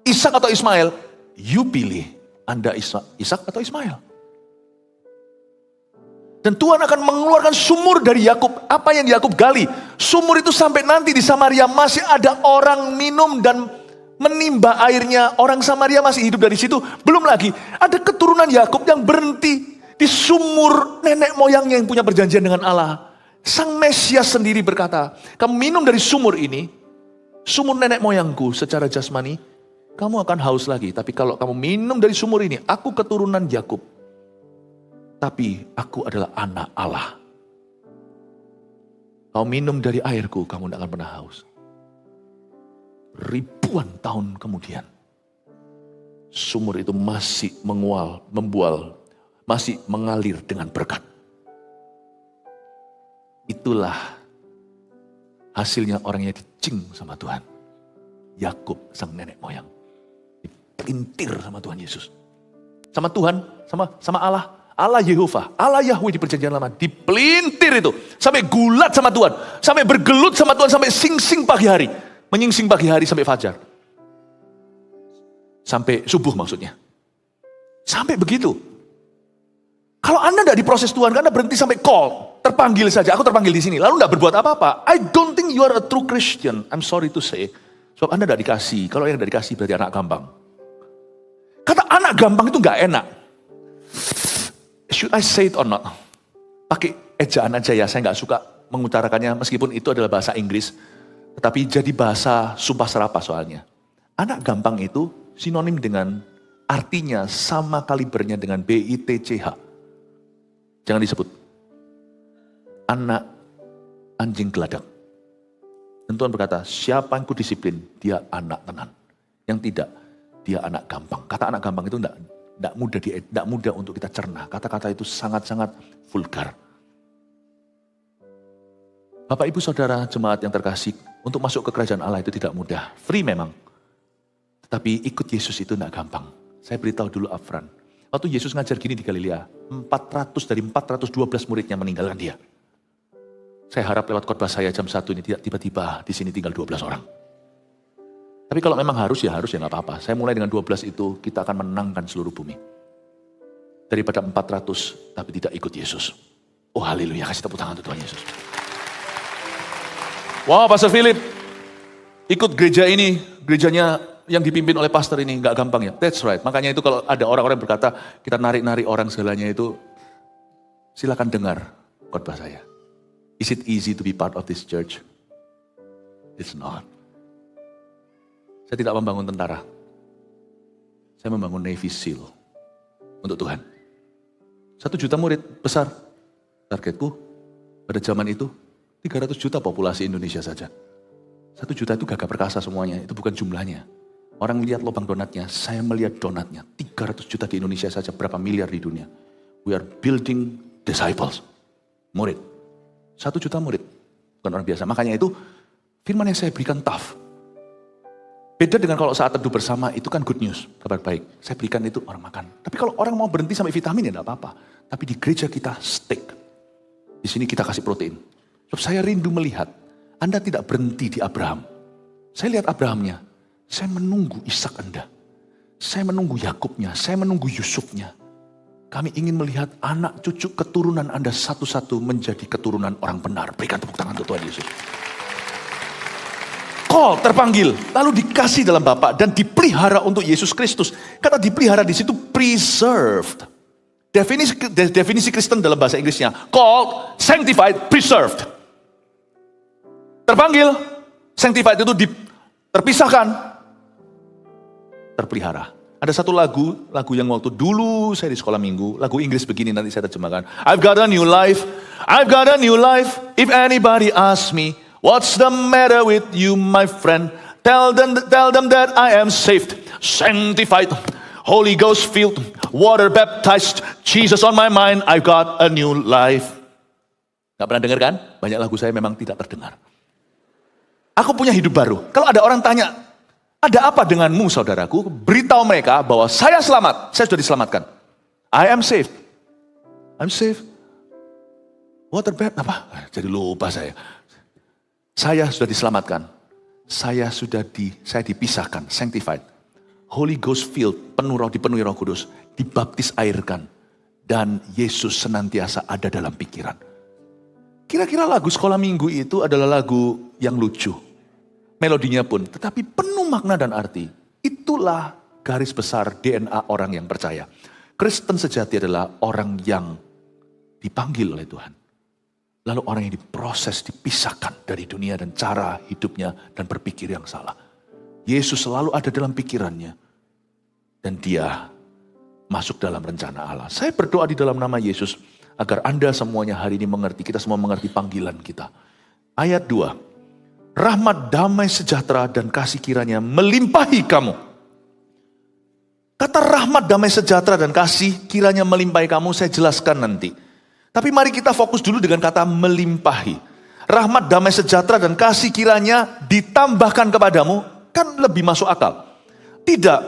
Ishak atau Ismail? You pilih, Anda Ishak atau Ismail. Dan Tuhan akan mengeluarkan sumur dari Yakub. Apa yang Yakub gali? Sumur itu sampai nanti di Samaria masih ada orang minum dan menimba airnya. Orang Samaria masih hidup dari situ. Belum lagi, ada keturunan Yakub yang berhenti di sumur nenek moyangnya yang punya perjanjian dengan Allah. Sang Mesias sendiri berkata, kamu minum dari sumur ini, sumur nenek moyangku secara jasmani, kamu akan haus lagi. Tapi kalau kamu minum dari sumur ini, aku keturunan Yakub. Tapi aku adalah anak Allah. Kau minum dari airku, kamu tidak akan pernah haus. Ribuan tahun kemudian, sumur itu masih membual, masih mengalir dengan berkat. Itulah hasilnya orang yang dicing sama Tuhan. Yakub sang nenek moyang. Dipelintir sama Tuhan Yesus. Sama Tuhan, sama Allah. Allah Yehova, Allah Yahweh di perjanjian lama. Dipelintir itu. Sampai gulat sama Tuhan. Sampai bergelut sama Tuhan. Sampai sing-sing pagi hari. Menyingsing pagi hari sampai fajar. Sampai subuh maksudnya. Sampai begitu. Kalau Anda tidak diproses Tuhan, Anda berhenti sampai call, terpanggil saja. Aku terpanggil di sini, lalu tidak berbuat apa-apa. I don't think you are a true Christian. I'm sorry to say. Sebab Anda tidak dikasih. Kalau yang tidak dikasih berarti anak gampang. Kata anak gampang itu nggak enak. Should I say it or not? Pakai ejaan aja ya. Saya nggak suka mengutarakannya meskipun itu adalah bahasa Inggris, tetapi jadi bahasa sumpah serapah soalnya. Anak gampang itu sinonim dengan artinya sama kalibernya dengan BITCH. Jangan disebut. Anak anjing geladak. Dan Tuhan berkata, siapa yang kudisiplin, dia anak tenan. Yang tidak, dia anak gampang. Kata anak gampang itu tidak mudah untuk kita cerna. Kata-kata itu sangat-sangat vulgar. Bapak Ibu Saudara jemaat yang terkasih, untuk masuk ke kerajaan Allah itu tidak mudah. Free memang. Tetapi ikut Yesus itu tidak gampang. Saya beritahu dulu upfront. Waktu Yesus ngajar gini di Galilea, 400 dari 412 muridnya meninggalkan dia. Saya harap lewat khotbah saya jam 1 ini tidak tiba-tiba di sini tinggal 12 orang. Tapi kalau memang harus ya nggak apa-apa. Saya mulai dengan 12 itu, kita akan menangkan seluruh bumi. Daripada 400 tapi tidak ikut Yesus. Oh haleluya, kasih tepuk tangan untuk Tuhan Yesus. Wow, Pastor Philip ikut gereja ini, gerejanya yang dipimpin oleh pastor ini nggak gampang ya. That's right. Makanya itu kalau ada orang-orang berkata kita narik-narik orang segalanya itu, silakan dengar khotbah saya. Is it easy to be part of this church? It's not. Saya tidak membangun tentara. Saya membangun Navy SEAL untuk Tuhan. 1 juta murid besar. Targetku pada zaman itu 300 juta populasi Indonesia saja. 1 juta itu gagah perkasa semuanya, itu bukan jumlahnya. Orang lihat lubang donatnya, saya melihat donatnya. 300 juta di Indonesia saja, berapa miliar di dunia. We are building disciples. Murid. 1 juta murid. Bukan orang biasa. Makanya itu firman yang saya berikan tough. Beda dengan kalau saat teduh bersama, itu kan good news, kabar baik. Saya berikan itu orang makan. Tapi kalau orang mau berhenti sampai vitamin ya tidak apa-apa. Tapi di gereja kita steak. Di sini kita kasih protein. Sebab saya rindu melihat, Anda tidak berhenti di Abraham. Saya lihat Abrahamnya. Saya menunggu Ishak Anda. Saya menunggu Yakubnya. Saya menunggu Yusufnya. Kami ingin melihat anak cucu keturunan Anda satu-satu menjadi keturunan orang benar. Berikan tepuk tangan untuk Tuhan Yesus. Call, terpanggil, lalu dikasih dalam Bapa dan dipelihara untuk Yesus Kristus. Kata dipelihara di situ preserved. Definisi Kristen dalam bahasa Inggrisnya called, sanctified, preserved. Terpanggil, sanctified itu terpisahkan, terpelihara. Ada satu lagu yang waktu dulu saya di sekolah minggu, lagu Inggris begini nanti saya terjemahkan. I've got a new life, I've got a new life. If anybody asks me, what's the matter with you, my friend? Tell them that I am saved, sanctified, Holy Ghost filled, water baptized, Jesus on my mind, I've got a new life. Gak pernah dengar kan? Banyak lagu saya memang tidak terdengar. Aku punya hidup baru. Kalau ada orang tanya, ada apa denganmu saudaraku? Beritahu mereka bahwa saya selamat. Saya sudah diselamatkan. I am saved. I'm saved. Water baptized. Apa? Jadi lupa saya. Saya sudah diselamatkan. Saya dipisahkan. Sanctified. Holy Ghost filled. Dipenuhi roh kudus. Dibaptis airkan. Dan Yesus senantiasa ada dalam pikiran. Kira-kira lagu sekolah minggu itu adalah lagu yang lucu. Melodinya pun, tetapi penuh makna dan arti. Itulah garis besar DNA orang yang percaya. Kristen sejati adalah orang yang dipanggil oleh Tuhan. Lalu orang yang diproses, dipisahkan dari dunia dan cara hidupnya dan berpikir yang salah. Yesus selalu ada dalam pikirannya. Dan dia masuk dalam rencana Allah. Saya berdoa di dalam nama Yesus agar Anda semuanya hari ini mengerti, kita semua mengerti panggilan kita. Ayat 2. Rahmat, damai, sejahtera, dan kasih kiranya melimpahi kamu. Kata rahmat, damai, sejahtera, dan kasih kiranya melimpahi kamu, saya jelaskan nanti. Tapi mari kita fokus dulu dengan kata melimpahi. Rahmat, damai, sejahtera, dan kasih kiranya ditambahkan kepadamu, kan lebih masuk akal. Tidak.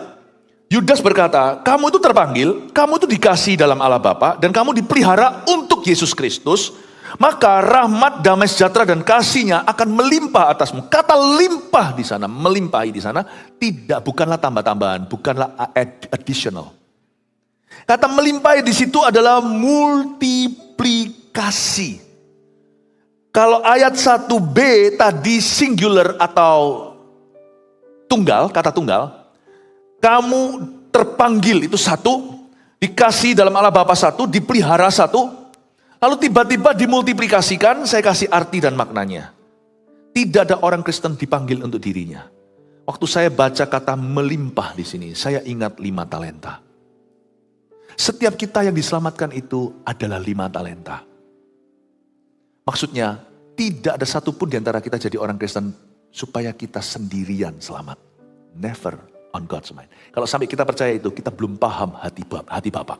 Yudas berkata, kamu itu terpanggil, kamu itu dikasih dalam Allah Bapa, dan kamu dipelihara untuk Yesus Kristus. Maka rahmat, damai, sejahtera, dan kasihnya akan melimpah atasmu. Kata limpah di sana, melimpahi di sana, bukanlah tambah-tambahan, bukanlah additional. Kata melimpahi di situ adalah multiplikasi. Kalau ayat 1b tadi singular atau tunggal, kata tunggal, kamu terpanggil itu satu, dikasih dalam Allah Bapa satu, dipelihara satu, lalu tiba-tiba dimultiplikasikan, saya kasih arti dan maknanya. Tidak ada orang Kristen dipanggil untuk dirinya. Waktu saya baca kata melimpah di sini, saya ingat 5 talenta. Setiap kita yang diselamatkan itu adalah 5 talenta. Maksudnya, tidak ada satupun di antara kita jadi orang Kristen supaya kita sendirian selamat. Never on God's mind. Kalau sampai kita percaya itu, kita belum paham hati Bapa.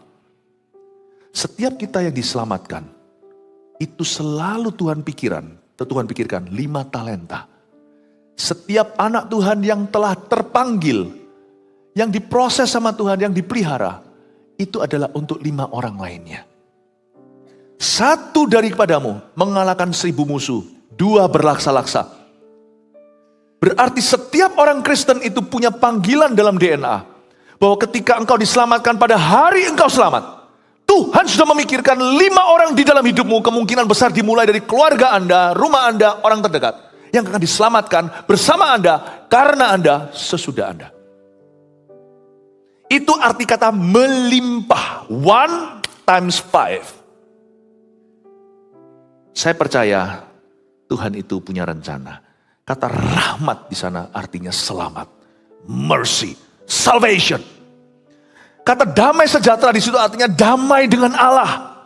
Setiap kita yang diselamatkan, itu selalu Tuhan pikirkan 5 talenta. Setiap anak Tuhan yang telah terpanggil, yang diproses sama Tuhan, yang dipelihara, itu adalah untuk 5 orang lainnya. 1 daripadamu mengalahkan 1000 musuh, 2 berlaksa-laksa. Berarti setiap orang Kristen itu punya panggilan dalam DNA. Bahwa ketika engkau diselamatkan pada hari engkau selamat, Tuhan sudah memikirkan 5 orang di dalam hidupmu, kemungkinan besar dimulai dari keluarga Anda, rumah Anda, orang terdekat, yang akan diselamatkan bersama Anda, karena Anda, sesudah Anda. Itu arti kata melimpah, 1 times 5. Saya percaya Tuhan itu punya rencana. Kata rahmat di sana artinya selamat, mercy, salvation. Kata damai sejahtera di situ artinya damai dengan Allah.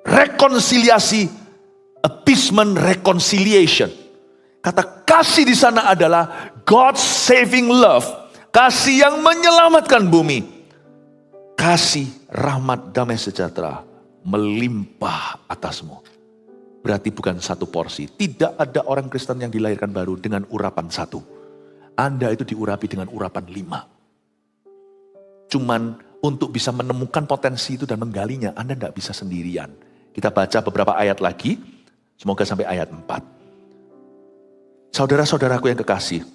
Rekonsiliasi, appeasement, reconciliation. Kata kasih di sana adalah God's saving love. Kasih yang menyelamatkan bumi. Kasih, rahmat, damai sejahtera melimpah atasmu. Berarti bukan satu porsi. Tidak ada orang Kristen yang dilahirkan baru dengan urapan 1. Anda itu diurapi dengan urapan 5. Cuman untuk bisa menemukan potensi itu dan menggalinya, Anda tidak bisa sendirian. Kita baca beberapa ayat lagi, semoga sampai ayat 4. Saudara-saudaraku yang kekasih,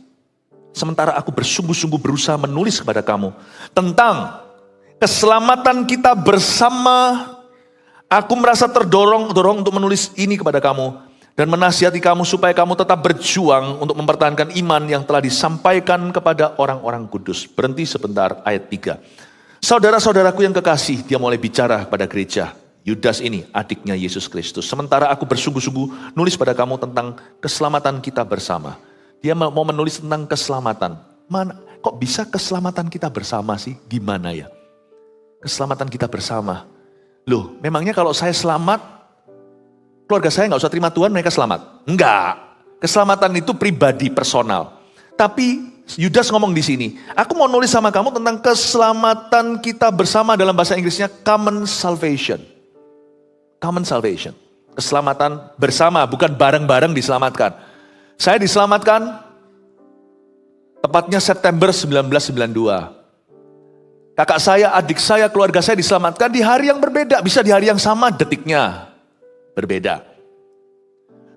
sementara aku bersungguh-sungguh berusaha menulis kepada kamu tentang keselamatan kita bersama, aku merasa terdorong untuk menulis ini kepada kamu dan menasihati kamu supaya kamu tetap berjuang untuk mempertahankan iman yang telah disampaikan kepada orang-orang kudus. Berhenti sebentar, ayat 3. Saudara-saudaraku yang kekasih, dia mulai bicara pada gereja. Yudas ini adiknya Yesus Kristus. Sementara aku bersungguh-sungguh nulis pada kamu tentang keselamatan kita bersama. Dia mau menulis tentang keselamatan. Mana? kok bisa keselamatan kita bersama sih? Gimana ya? Keselamatan kita bersama. Loh, memangnya kalau saya selamat, keluarga saya nggak usah terima Tuhan, mereka selamat? Enggak. Keselamatan itu pribadi, personal. Tapi Yudas ngomong di sini, aku mau nulis sama kamu tentang keselamatan kita bersama, dalam bahasa Inggrisnya common salvation. Common salvation. Keselamatan bersama, bukan bareng-bareng diselamatkan. Saya diselamatkan tepatnya September 1992. Kakak saya, adik saya, keluarga saya diselamatkan di hari yang berbeda. Bisa di hari yang sama, detiknya berbeda.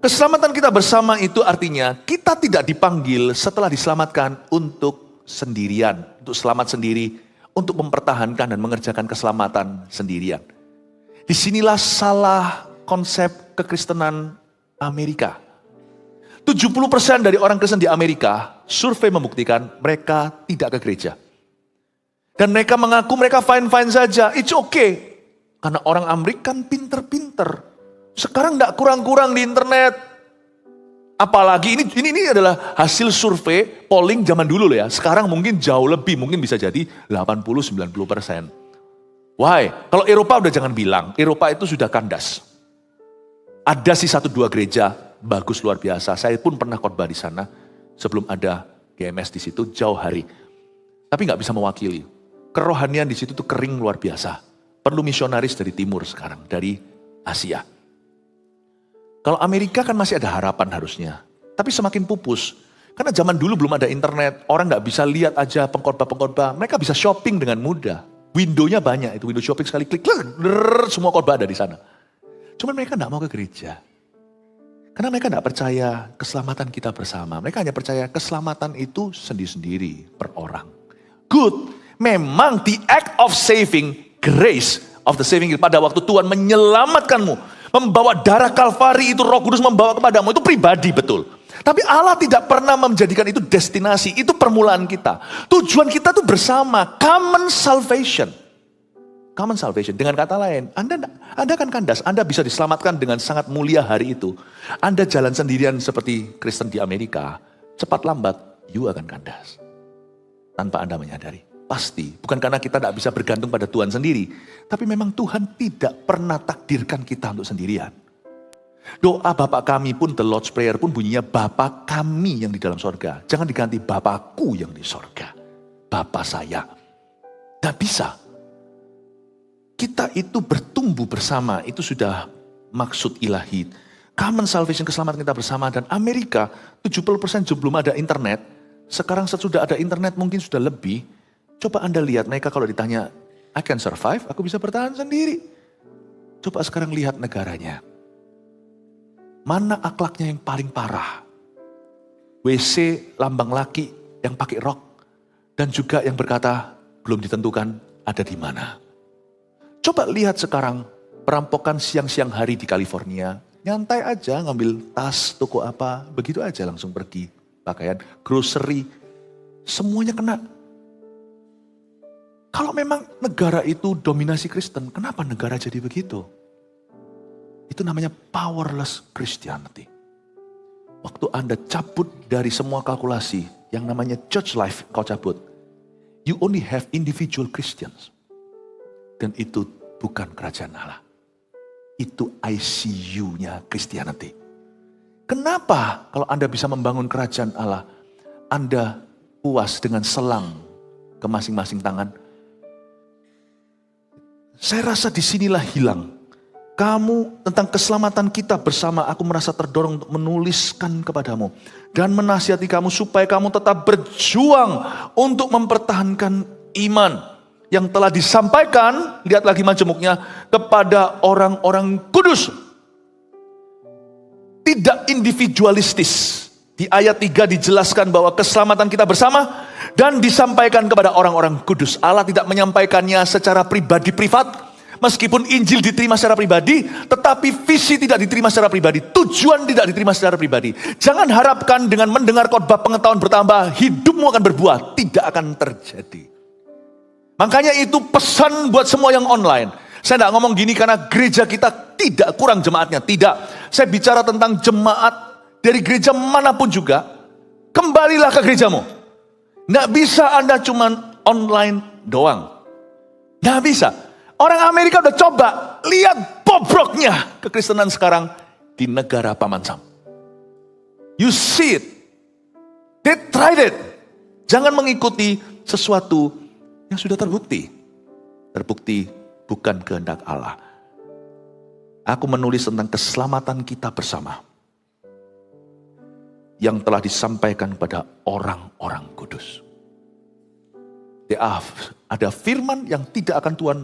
Keselamatan kita bersama itu artinya kita tidak dipanggil setelah diselamatkan untuk sendirian. Untuk selamat sendiri, untuk mempertahankan dan mengerjakan keselamatan sendirian. Disinilah salah konsep kekristenan Amerika. 70% dari orang Kristen di Amerika, survei membuktikan mereka tidak ke gereja. Dan mereka mengaku mereka fine-fine saja, it's okay. Karena orang Amerika kan pinter-pinter. Sekarang tidak kurang-kurang di internet. Apalagi ini adalah hasil survei polling zaman dulu loh ya. Sekarang mungkin jauh lebih, mungkin bisa jadi 80-90%. Why? Kalau Eropa udah jangan bilang, Eropa itu sudah kandas. Ada sih 1-2 gereja, bagus luar biasa. Saya pun pernah khotbah di sana sebelum ada GMS di situ jauh hari. Tapi nggak bisa mewakili. Kerohanian di situ tuh kering luar biasa. Perlu misionaris dari timur sekarang, dari Asia. Kalau Amerika kan masih ada harapan harusnya. Tapi semakin pupus. Karena zaman dulu belum ada internet. Orang nggak bisa lihat aja pengkhotbah-pengkhotbah. Mereka bisa shopping dengan mudah. Window-nya banyak. Itu window shopping sekali klik. Semua khotbah ada di sana. Cuman mereka nggak mau ke gereja. Karena mereka nggak percaya keselamatan kita bersama. Mereka hanya percaya keselamatan itu sendiri-sendiri per orang. Good. Memang the act of saving, grace of the saving, pada waktu Tuhan menyelamatkanmu, membawa darah Kalvari itu, Roh Kudus membawa kepadamu, itu pribadi betul. Tapi Allah tidak pernah menjadikan itu destinasi, itu permulaan kita. Tujuan kita itu bersama, common salvation. Common salvation, dengan kata lain, Anda kan kandas, Anda bisa diselamatkan dengan sangat mulia hari itu. Anda jalan sendirian seperti Kristen di Amerika, cepat lambat, you akan kandas. Tanpa Anda menyadari. Pasti, bukan karena kita tidak bisa bergantung pada Tuhan sendiri. Tapi memang Tuhan tidak pernah takdirkan kita untuk sendirian. Doa Bapa kami pun, the Lord's Prayer pun bunyinya Bapa kami yang di dalam sorga. Jangan diganti Bapakku yang di sorga. Bapa saya. Tidak bisa. Kita itu bertumbuh bersama, itu sudah maksud ilahi. Common salvation, keselamatan kita bersama. Dan Amerika, 70% belum ada internet. Sekarang sesudah ada internet mungkin sudah lebih. Coba Anda lihat mereka kalau ditanya, I can survive, aku bisa bertahan sendiri. Coba sekarang lihat negaranya. Mana akhlaknya yang paling parah? WC lambang laki yang pakai rok. Dan juga yang berkata, belum ditentukan ada di mana. Coba lihat sekarang perampokan siang-siang hari di California. Nyantai aja ngambil tas, toko apa, begitu aja langsung pergi. Pakaian, grocery, semuanya kena. Kalau memang negara itu dominasi Kristen, kenapa negara jadi begitu? Itu namanya powerless Christianity. Waktu Anda cabut dari semua kalkulasi, yang namanya church life kau cabut. You only have individual Christians. Dan itu bukan kerajaan Allah. Itu ICU-nya Christianity. Kenapa kalau Anda bisa membangun kerajaan Allah, Anda puas dengan selang ke masing-masing tangan? Saya rasa disinilah hilang. Kamu tentang keselamatan kita bersama, aku merasa terdorong untuk menuliskan kepadamu. Dan menasihati kamu supaya kamu tetap berjuang untuk mempertahankan iman. Yang telah disampaikan, lihat lagi majemuknya, kepada orang-orang kudus. Tidak individualistis. Di ayat 3 dijelaskan bahwa keselamatan kita bersama dan disampaikan kepada orang-orang kudus. Allah tidak menyampaikannya secara pribadi privat. Meskipun Injil diterima secara pribadi, tetapi visi tidak diterima secara pribadi. Tujuan tidak diterima secara pribadi. Jangan harapkan dengan mendengar khotbah pengetahuan bertambah, hidupmu akan berbuah. Tidak akan terjadi. Makanya itu pesan buat semua yang online. Saya tidak ngomong gini karena gereja kita tidak kurang jemaatnya. Tidak. Saya bicara tentang jemaat dari gereja manapun juga. Kembalilah ke gerejamu. Nggak bisa Anda cuman online doang. Nggak bisa. Orang Amerika udah coba, lihat bobroknya kekristenan sekarang di negara Paman Sam. You see it. They tried it. Jangan mengikuti sesuatu yang sudah terbukti. Terbukti bukan kehendak Allah. Aku menulis tentang keselamatan kita bersama. Yang telah disampaikan kepada orang-orang kudus. Ada firman yang tidak akan Tuhan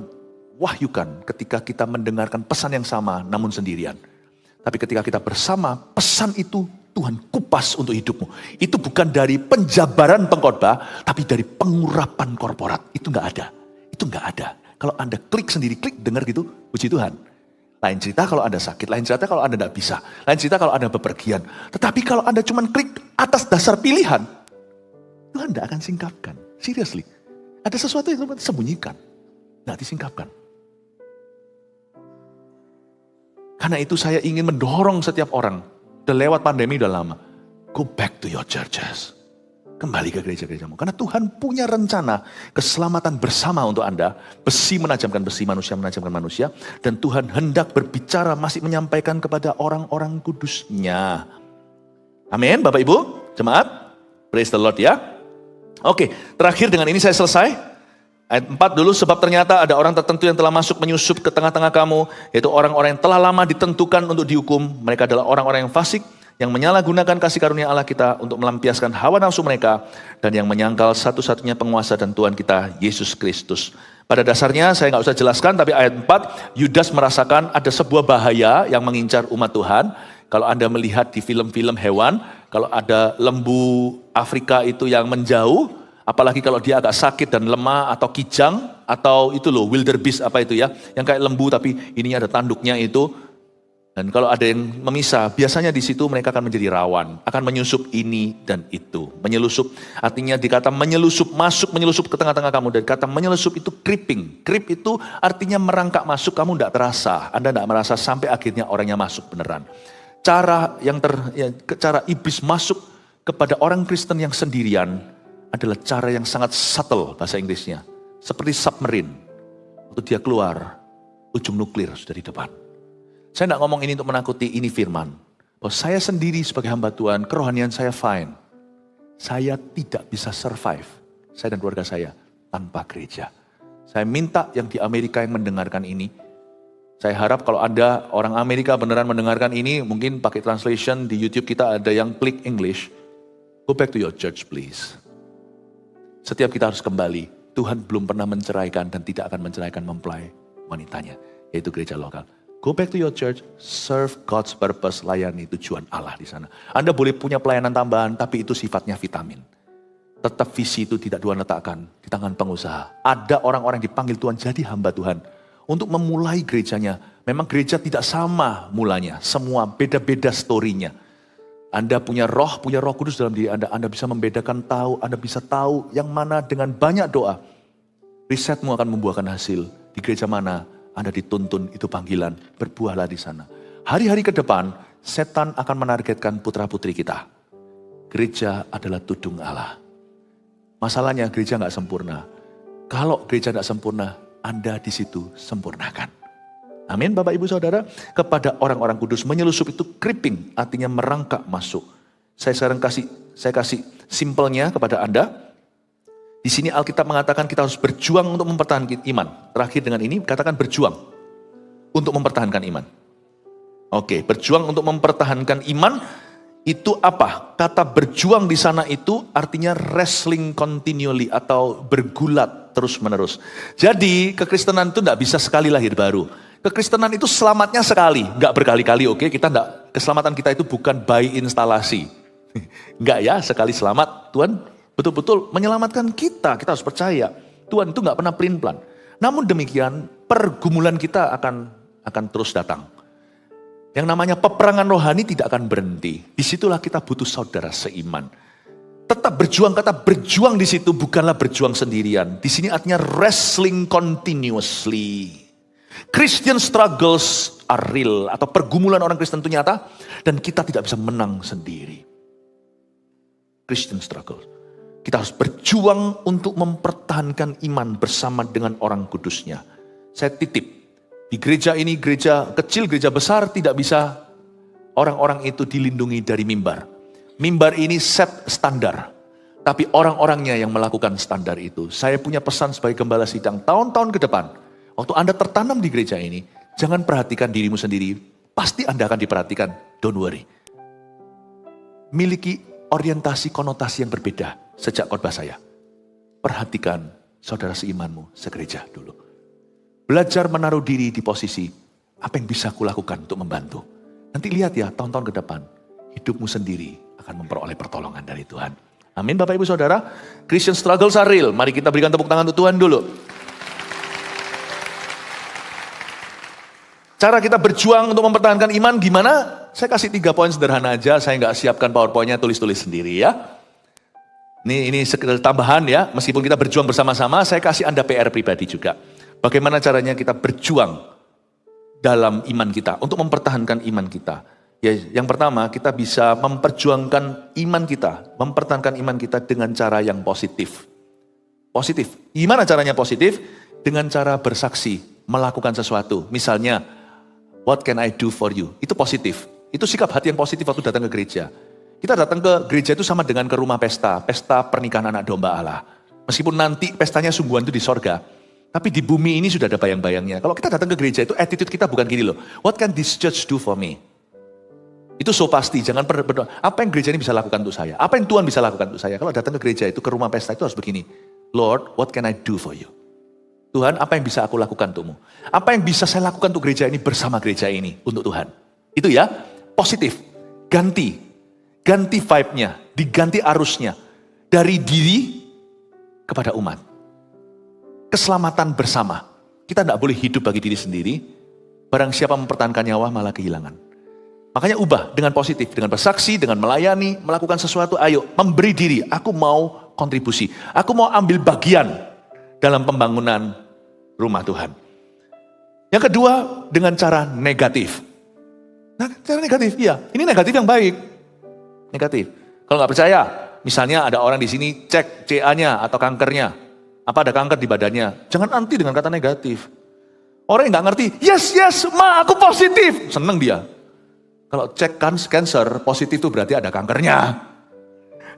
wahyukan ketika kita mendengarkan pesan yang sama namun sendirian. Tapi ketika kita bersama, pesan itu Tuhan kupas untuk hidupmu. Itu bukan dari penjabaran pengkhotbah, tapi dari pengurapan korporat. Itu nggak ada. Itu nggak ada. Kalau Anda klik sendiri, klik dengar gitu, puji Tuhan. Lain cerita kalau Anda sakit, lain cerita kalau Anda tidak bisa. Lain cerita kalau Anda bepergian. Tetapi kalau Anda cuma klik atas dasar pilihan, Tuhan tidak akan singkapkan. Seriously. Ada sesuatu yang Tuhan sembunyikan. Tidak disingkapkan. Karena itu saya ingin mendorong setiap orang. Udah lewat pandemi udah lama. Go back to your churches. Kembali ke gereja-gerejamu. Karena Tuhan punya rencana keselamatan bersama untuk Anda. Besi menajamkan besi, manusia menajamkan manusia. Dan Tuhan hendak berbicara, masih menyampaikan kepada orang-orang kudusnya. Amin, Bapak Ibu, jemaat. Praise the Lord ya. Oke, terakhir dengan ini saya selesai. Ayat 4 dulu, sebab ternyata ada orang tertentu yang telah masuk menyusup ke tengah-tengah kamu, yaitu orang-orang yang telah lama ditentukan untuk dihukum. Mereka adalah orang-orang yang fasik, yang menyalahgunakan kasih karunia Allah kita untuk melampiaskan hawa nafsu mereka, dan yang menyangkal satu-satunya penguasa dan Tuhan kita, Yesus Kristus. Pada dasarnya saya nggak usah jelaskan, tapi ayat 4, Yudas merasakan ada sebuah bahaya yang mengincar umat Tuhan. Kalau Anda melihat di film-film hewan, kalau ada lembu Afrika itu yang menjauh, apalagi kalau dia agak sakit dan lemah atau kijang, atau itu loh wildebeest apa itu ya, yang kayak lembu tapi ininya ada tanduknya itu. Dan kalau ada yang memisah, biasanya di situ mereka akan menjadi rawan, akan menyusup ini dan itu. Menyelusup, artinya dikata menyelusup, masuk menyelusup ke tengah-tengah kamu. Dan kata menyelusup itu creeping. Creep itu artinya merangkak masuk, kamu tidak terasa. Anda tidak merasa sampai akhirnya orangnya masuk beneran. Cara iblis masuk kepada orang Kristen yang sendirian adalah cara yang sangat subtle bahasa Inggrisnya. Seperti submarine. Waktu dia keluar, ujung nuklir sudah di depan. Saya tidak ngomong ini untuk menakuti, ini firman. Bahwa saya sendiri sebagai hamba Tuhan, kerohanian saya fine. Saya tidak bisa survive, saya dan keluarga saya, tanpa gereja. Saya minta yang di Amerika yang mendengarkan ini, saya harap kalau Anda orang Amerika beneran mendengarkan ini, mungkin pakai translation di YouTube kita ada yang klik English. Go back to your church please. Setiap kita harus kembali. Tuhan belum pernah menceraikan dan tidak akan menceraikan mempelai wanitanya, yaitu gereja lokal. Go back to your church, serve God's purpose, layani tujuan Allah di sana. Anda boleh punya pelayanan tambahan, tapi itu sifatnya vitamin. Tetap visi itu tidak Tuhan letakkan di tangan pengusaha. Ada orang-orang yang dipanggil Tuhan jadi hamba Tuhan untuk memulai gerejanya. Memang gereja tidak sama mulanya, semua beda-beda story-nya. Anda punya roh kudus dalam diri Anda. Anda bisa membedakan tahu, Anda bisa tahu yang mana dengan banyak doa. Risetmu akan membuahkan hasil. Di gereja mana Anda dituntun, itu panggilan, berbuahlah di sana. Hari-hari ke depan, setan akan menargetkan putra-putri kita. Gereja adalah tudung Allah. Masalahnya gereja nggak sempurna. Kalau gereja nggak sempurna, Anda di situ sempurnakan. Amin, Bapak Ibu Saudara. Kepada orang-orang kudus, menyelusup itu creeping, artinya merangkak masuk. Saya sekarang kasih simpelnya kepada Anda. Di sini Alkitab mengatakan kita harus berjuang untuk mempertahankan iman. Terakhir dengan ini, katakan berjuang untuk mempertahankan iman. Oke, berjuang untuk mempertahankan iman itu apa? Kata berjuang di sana itu artinya wrestling continually atau bergulat terus-menerus. Jadi kekristenan itu tidak bisa sekali lahir baru. Kekristenan itu selamatnya sekali, nggak berkali-kali. Oke, keselamatan kita itu bukan by instalasi. Enggak ya, sekali selamat Tuhan betul-betul menyelamatkan kita. Kita harus percaya Tuhan itu nggak pernah pelin-pelan. Namun demikian pergumulan kita akan terus datang. Yang namanya peperangan rohani tidak akan berhenti. Disitulah kita butuh saudara seiman. Tetap berjuang, kata berjuang di situ bukanlah berjuang sendirian. Di sini artinya wrestling continuously. Christian struggles are real, atau pergumulan orang Kristen itu nyata dan kita tidak bisa menang sendiri. Christian struggle. Kita harus berjuang untuk mempertahankan iman bersama dengan orang kudusnya. Saya titip, di gereja ini, gereja kecil, gereja besar, tidak bisa orang-orang itu dilindungi dari mimbar. Mimbar ini set standar. Tapi orang-orangnya yang melakukan standar itu. Saya punya pesan sebagai gembala sidang tahun-tahun ke depan. Waktu Anda tertanam di gereja ini, jangan perhatikan dirimu sendiri. Pasti Anda akan diperhatikan. Don't worry. Miliki orientasi konotasi yang berbeda sejak khotbah saya. Perhatikan saudara seimanmu segereja dulu. Belajar menaruh diri di posisi apa yang bisa kulakukan untuk membantu. Nanti lihat ya tahun-tahun ke depan. Hidupmu sendiri akan memperoleh pertolongan dari Tuhan. Amin Bapak Ibu Saudara. Christian struggles are real. Mari kita berikan tepuk tangan untuk Tuhan dulu. Cara kita berjuang untuk mempertahankan iman gimana? Saya kasih 3 poin sederhana aja. Saya nggak siapkan PowerPoint-nya, tulis-tulis sendiri ya. Ini sekedar tambahan ya. Meskipun kita berjuang bersama-sama, saya kasih Anda PR pribadi juga. Bagaimana caranya kita berjuang dalam iman kita, untuk mempertahankan iman kita. Ya, yang pertama, kita bisa memperjuangkan iman kita, mempertahankan iman kita dengan cara yang positif. Positif. Gimana caranya positif? Dengan cara bersaksi, melakukan sesuatu. Misalnya, what can I do for you? Itu positif. Itu sikap hati yang positif waktu datang ke gereja. Kita datang ke gereja itu sama dengan ke rumah pesta pernikahan anak domba Allah. Meskipun nanti pestanya sungguhan itu di sorga, tapi di bumi ini sudah ada bayang-bayangnya. Kalau kita datang ke gereja itu attitude kita bukan gini loh. What can this church do for me? Itu so pasti, jangan pernah berdoa. Apa yang gereja ini bisa lakukan untuk saya? Apa yang Tuhan bisa lakukan untuk saya? Kalau datang ke gereja itu, ke rumah pesta itu harus begini. Lord, what can I do for you? Tuhan, apa yang bisa aku lakukan untukmu? Apa yang bisa saya lakukan untuk gereja ini bersama gereja ini untuk Tuhan? Itu ya, positif. Ganti vibe-nya, diganti arusnya. Dari diri kepada umat. Keselamatan bersama. Kita tidak boleh hidup bagi diri sendiri. Barang siapa mempertahankan nyawa malah kehilangan. Makanya ubah dengan positif, dengan bersaksi, dengan melayani, melakukan sesuatu, ayo memberi diri. Aku mau kontribusi, aku mau ambil bagian dalam pembangunan rumah Tuhan. Yang kedua, dengan cara negatif. Nah, cara negatif, iya. Ini negatif yang baik. Negatif. Kalau nggak percaya, misalnya ada orang di sini cek CA-nya atau kankernya. Apa ada kanker di badannya? Jangan anti dengan kata negatif. Orang yang nggak ngerti, yes, ma, aku positif. Seneng dia. Kalau cek cancer, positif itu berarti ada kankernya.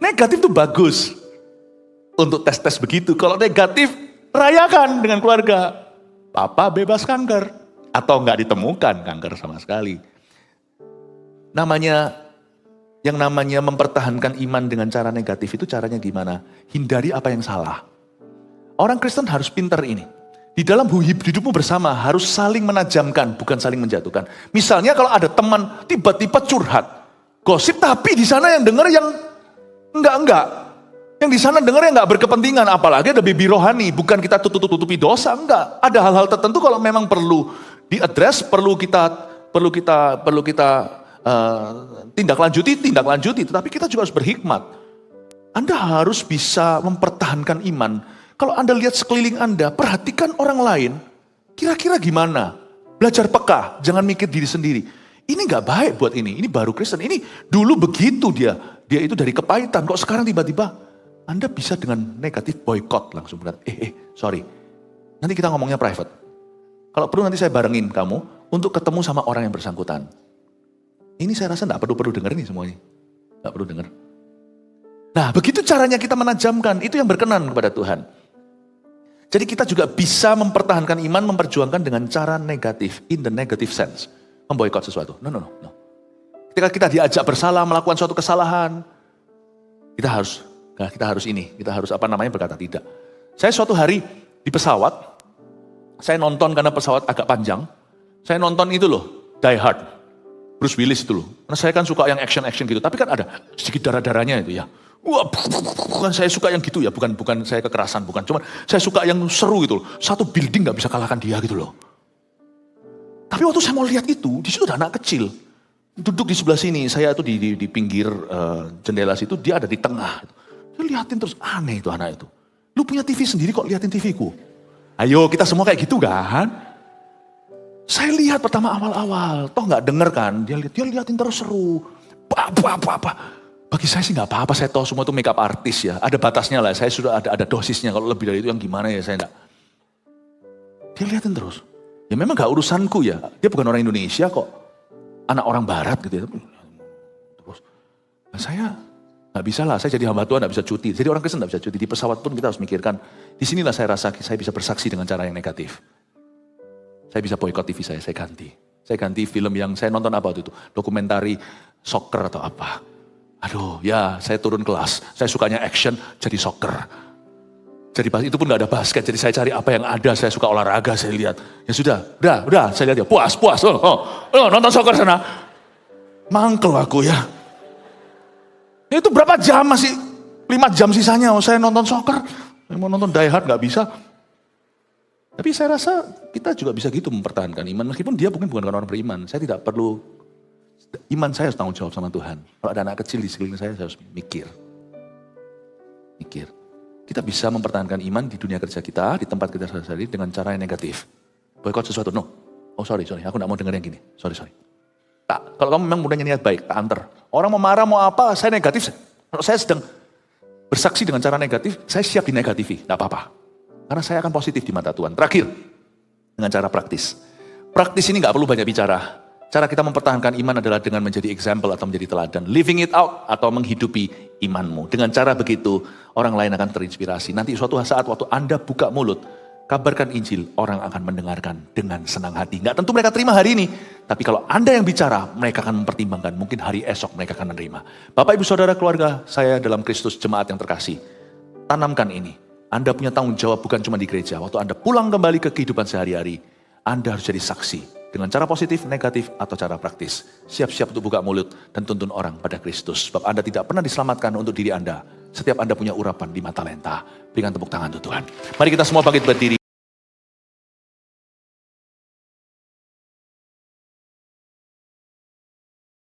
Negatif itu bagus. Untuk tes-tes begitu. Kalau negatif, rayakan dengan keluarga. Papa bebas kanker. Atau nggak ditemukan kanker sama sekali. Yang namanya mempertahankan iman dengan cara negatif itu caranya gimana? Hindari apa yang salah. Orang Kristen harus pintar ini. Di dalam hidupmu bersama harus saling menajamkan, bukan saling menjatuhkan. Misalnya kalau ada teman tiba-tiba curhat, gosip, tapi di sana yang dengar yang enggak. Yang di sana dengar yang enggak berkepentingan, apalagi ada bibi rohani, bukan kita tutupi dosa, enggak. Ada hal-hal tertentu kalau memang perlu diadres, perlu kita tindak lanjuti, tetapi kita juga harus berhikmat. Anda harus bisa mempertahankan iman. Kalau Anda lihat sekeliling Anda, perhatikan orang lain, kira-kira gimana? Belajar peka, jangan mikir diri sendiri. Ini gak baik buat ini baru Kristen. Ini dulu begitu dia itu dari kepahitan, kok sekarang tiba-tiba Anda bisa dengan negatif boykot langsung berkata, sorry, nanti kita ngomongnya private. Kalau perlu nanti saya barengin kamu untuk ketemu sama orang yang bersangkutan. Ini saya rasa gak perlu denger nih semuanya, gak perlu denger. Nah begitu caranya kita menajamkan, itu yang berkenan kepada Tuhan. Jadi kita juga bisa mempertahankan iman, memperjuangkan dengan cara negatif, in the negative sense. Memboikot sesuatu. No. Ketika kita diajak bersalah, melakukan suatu kesalahan, kita harus berkata tidak. Saya suatu hari di pesawat, saya nonton karena pesawat agak panjang, saya nonton itu loh, Die Hard, Bruce Willis itu loh. Karena saya kan suka yang action gitu, tapi kan ada sedikit darah-darahnya itu ya. Wah, bukan saya suka yang gitu ya, bukan saya kekerasan, bukan. Cuman saya suka yang seru gitu loh. Satu building gak bisa kalahkan dia gitu loh. Tapi waktu saya mau lihat itu, di situ ada anak kecil. Duduk di sebelah sini, saya tuh di pinggir jendela situ, dia ada di tengah. Saya liatin terus, aneh itu anak itu. Lu punya TV sendiri kok liatin TV ku? Ayo kita semua kayak gitu kan? Saya lihat pertama awal-awal, toh gak denger kan, dia liatin terus seru. Apa. Bagi saya sih nggak apa-apa, saya tahu semua itu makeup artis ya. Ada batasnya lah, saya sudah ada dosisnya. Kalau lebih dari itu yang gimana ya saya enggak. Dia liatin terus. Ya memang gak urusanku ya, dia bukan orang Indonesia kok. Anak orang barat gitu ya. Terus, nah saya gak bisa lah, saya jadi hamba Tuhan gak bisa cuti. Jadi orang Kristen gak bisa cuti, di pesawat pun kita harus mikirkan. Disinilah saya rasa saya bisa bersaksi dengan cara yang negatif. Saya bisa boykot TV saya ganti. Saya ganti film yang saya nonton apa waktu itu. Dokumentari soccer atau apa. Aduh ya saya turun kelas, saya sukanya action jadi soccer. Jadi itu pun gak ada basket, jadi saya cari apa yang ada, saya suka olahraga, saya lihat. Ya sudah, udah, saya lihat ya, puas, nonton soccer sana. Mangkel aku ya. Itu berapa jam masih, 5 jam sisanya, saya nonton soccer. Saya mau nonton Die Hard gak bisa. Tapi saya rasa kita juga bisa gitu mempertahankan iman, meskipun dia mungkin bukan orang beriman. Saya tidak perlu, iman saya harus tanggung jawab sama Tuhan. Kalau ada anak kecil di sekeliling saya harus mikir. Kita bisa mempertahankan iman di dunia kerja kita, di tempat kita sehari-hari dengan cara yang negatif. Boykot sesuatu, no. Oh sorry, aku gak mau denger yang gini. Sorry. Tak, kalau kamu memang punya niat baik, tak antar. Orang mau marah, mau apa, saya negatif. Kalau saya sedang bersaksi dengan cara negatif, saya siap dinegatifi, gak apa-apa. Karena saya akan positif di mata Tuhan. Terakhir, dengan cara praktis. Praktis ini gak perlu banyak bicara. Cara kita mempertahankan iman adalah dengan menjadi example atau menjadi teladan. Living it out atau menghidupi imanmu. Dengan cara begitu, orang lain akan terinspirasi. Nanti suatu saat waktu Anda buka mulut, kabarkan Injil, orang akan mendengarkan dengan senang hati. Nggak tentu mereka terima hari ini. Tapi kalau Anda yang bicara, mereka akan mempertimbangkan. Mungkin hari esok mereka akan menerima. Bapak, Ibu, Saudara, keluarga saya dalam Kristus, jemaat yang terkasih. Tanamkan ini. Anda punya tanggung jawab bukan cuma di gereja. Waktu Anda pulang kembali ke kehidupan sehari-hari, Anda harus jadi saksi. Dengan cara positif, negatif, atau cara praktis. Siap-siap untuk buka mulut dan tuntun orang pada Kristus. Sebab Anda tidak pernah diselamatkan untuk diri Anda. Setiap Anda punya urapan 5 talenta. Berikan tepuk tangan untuk Tuhan. Mari kita semua bangkit berdiri.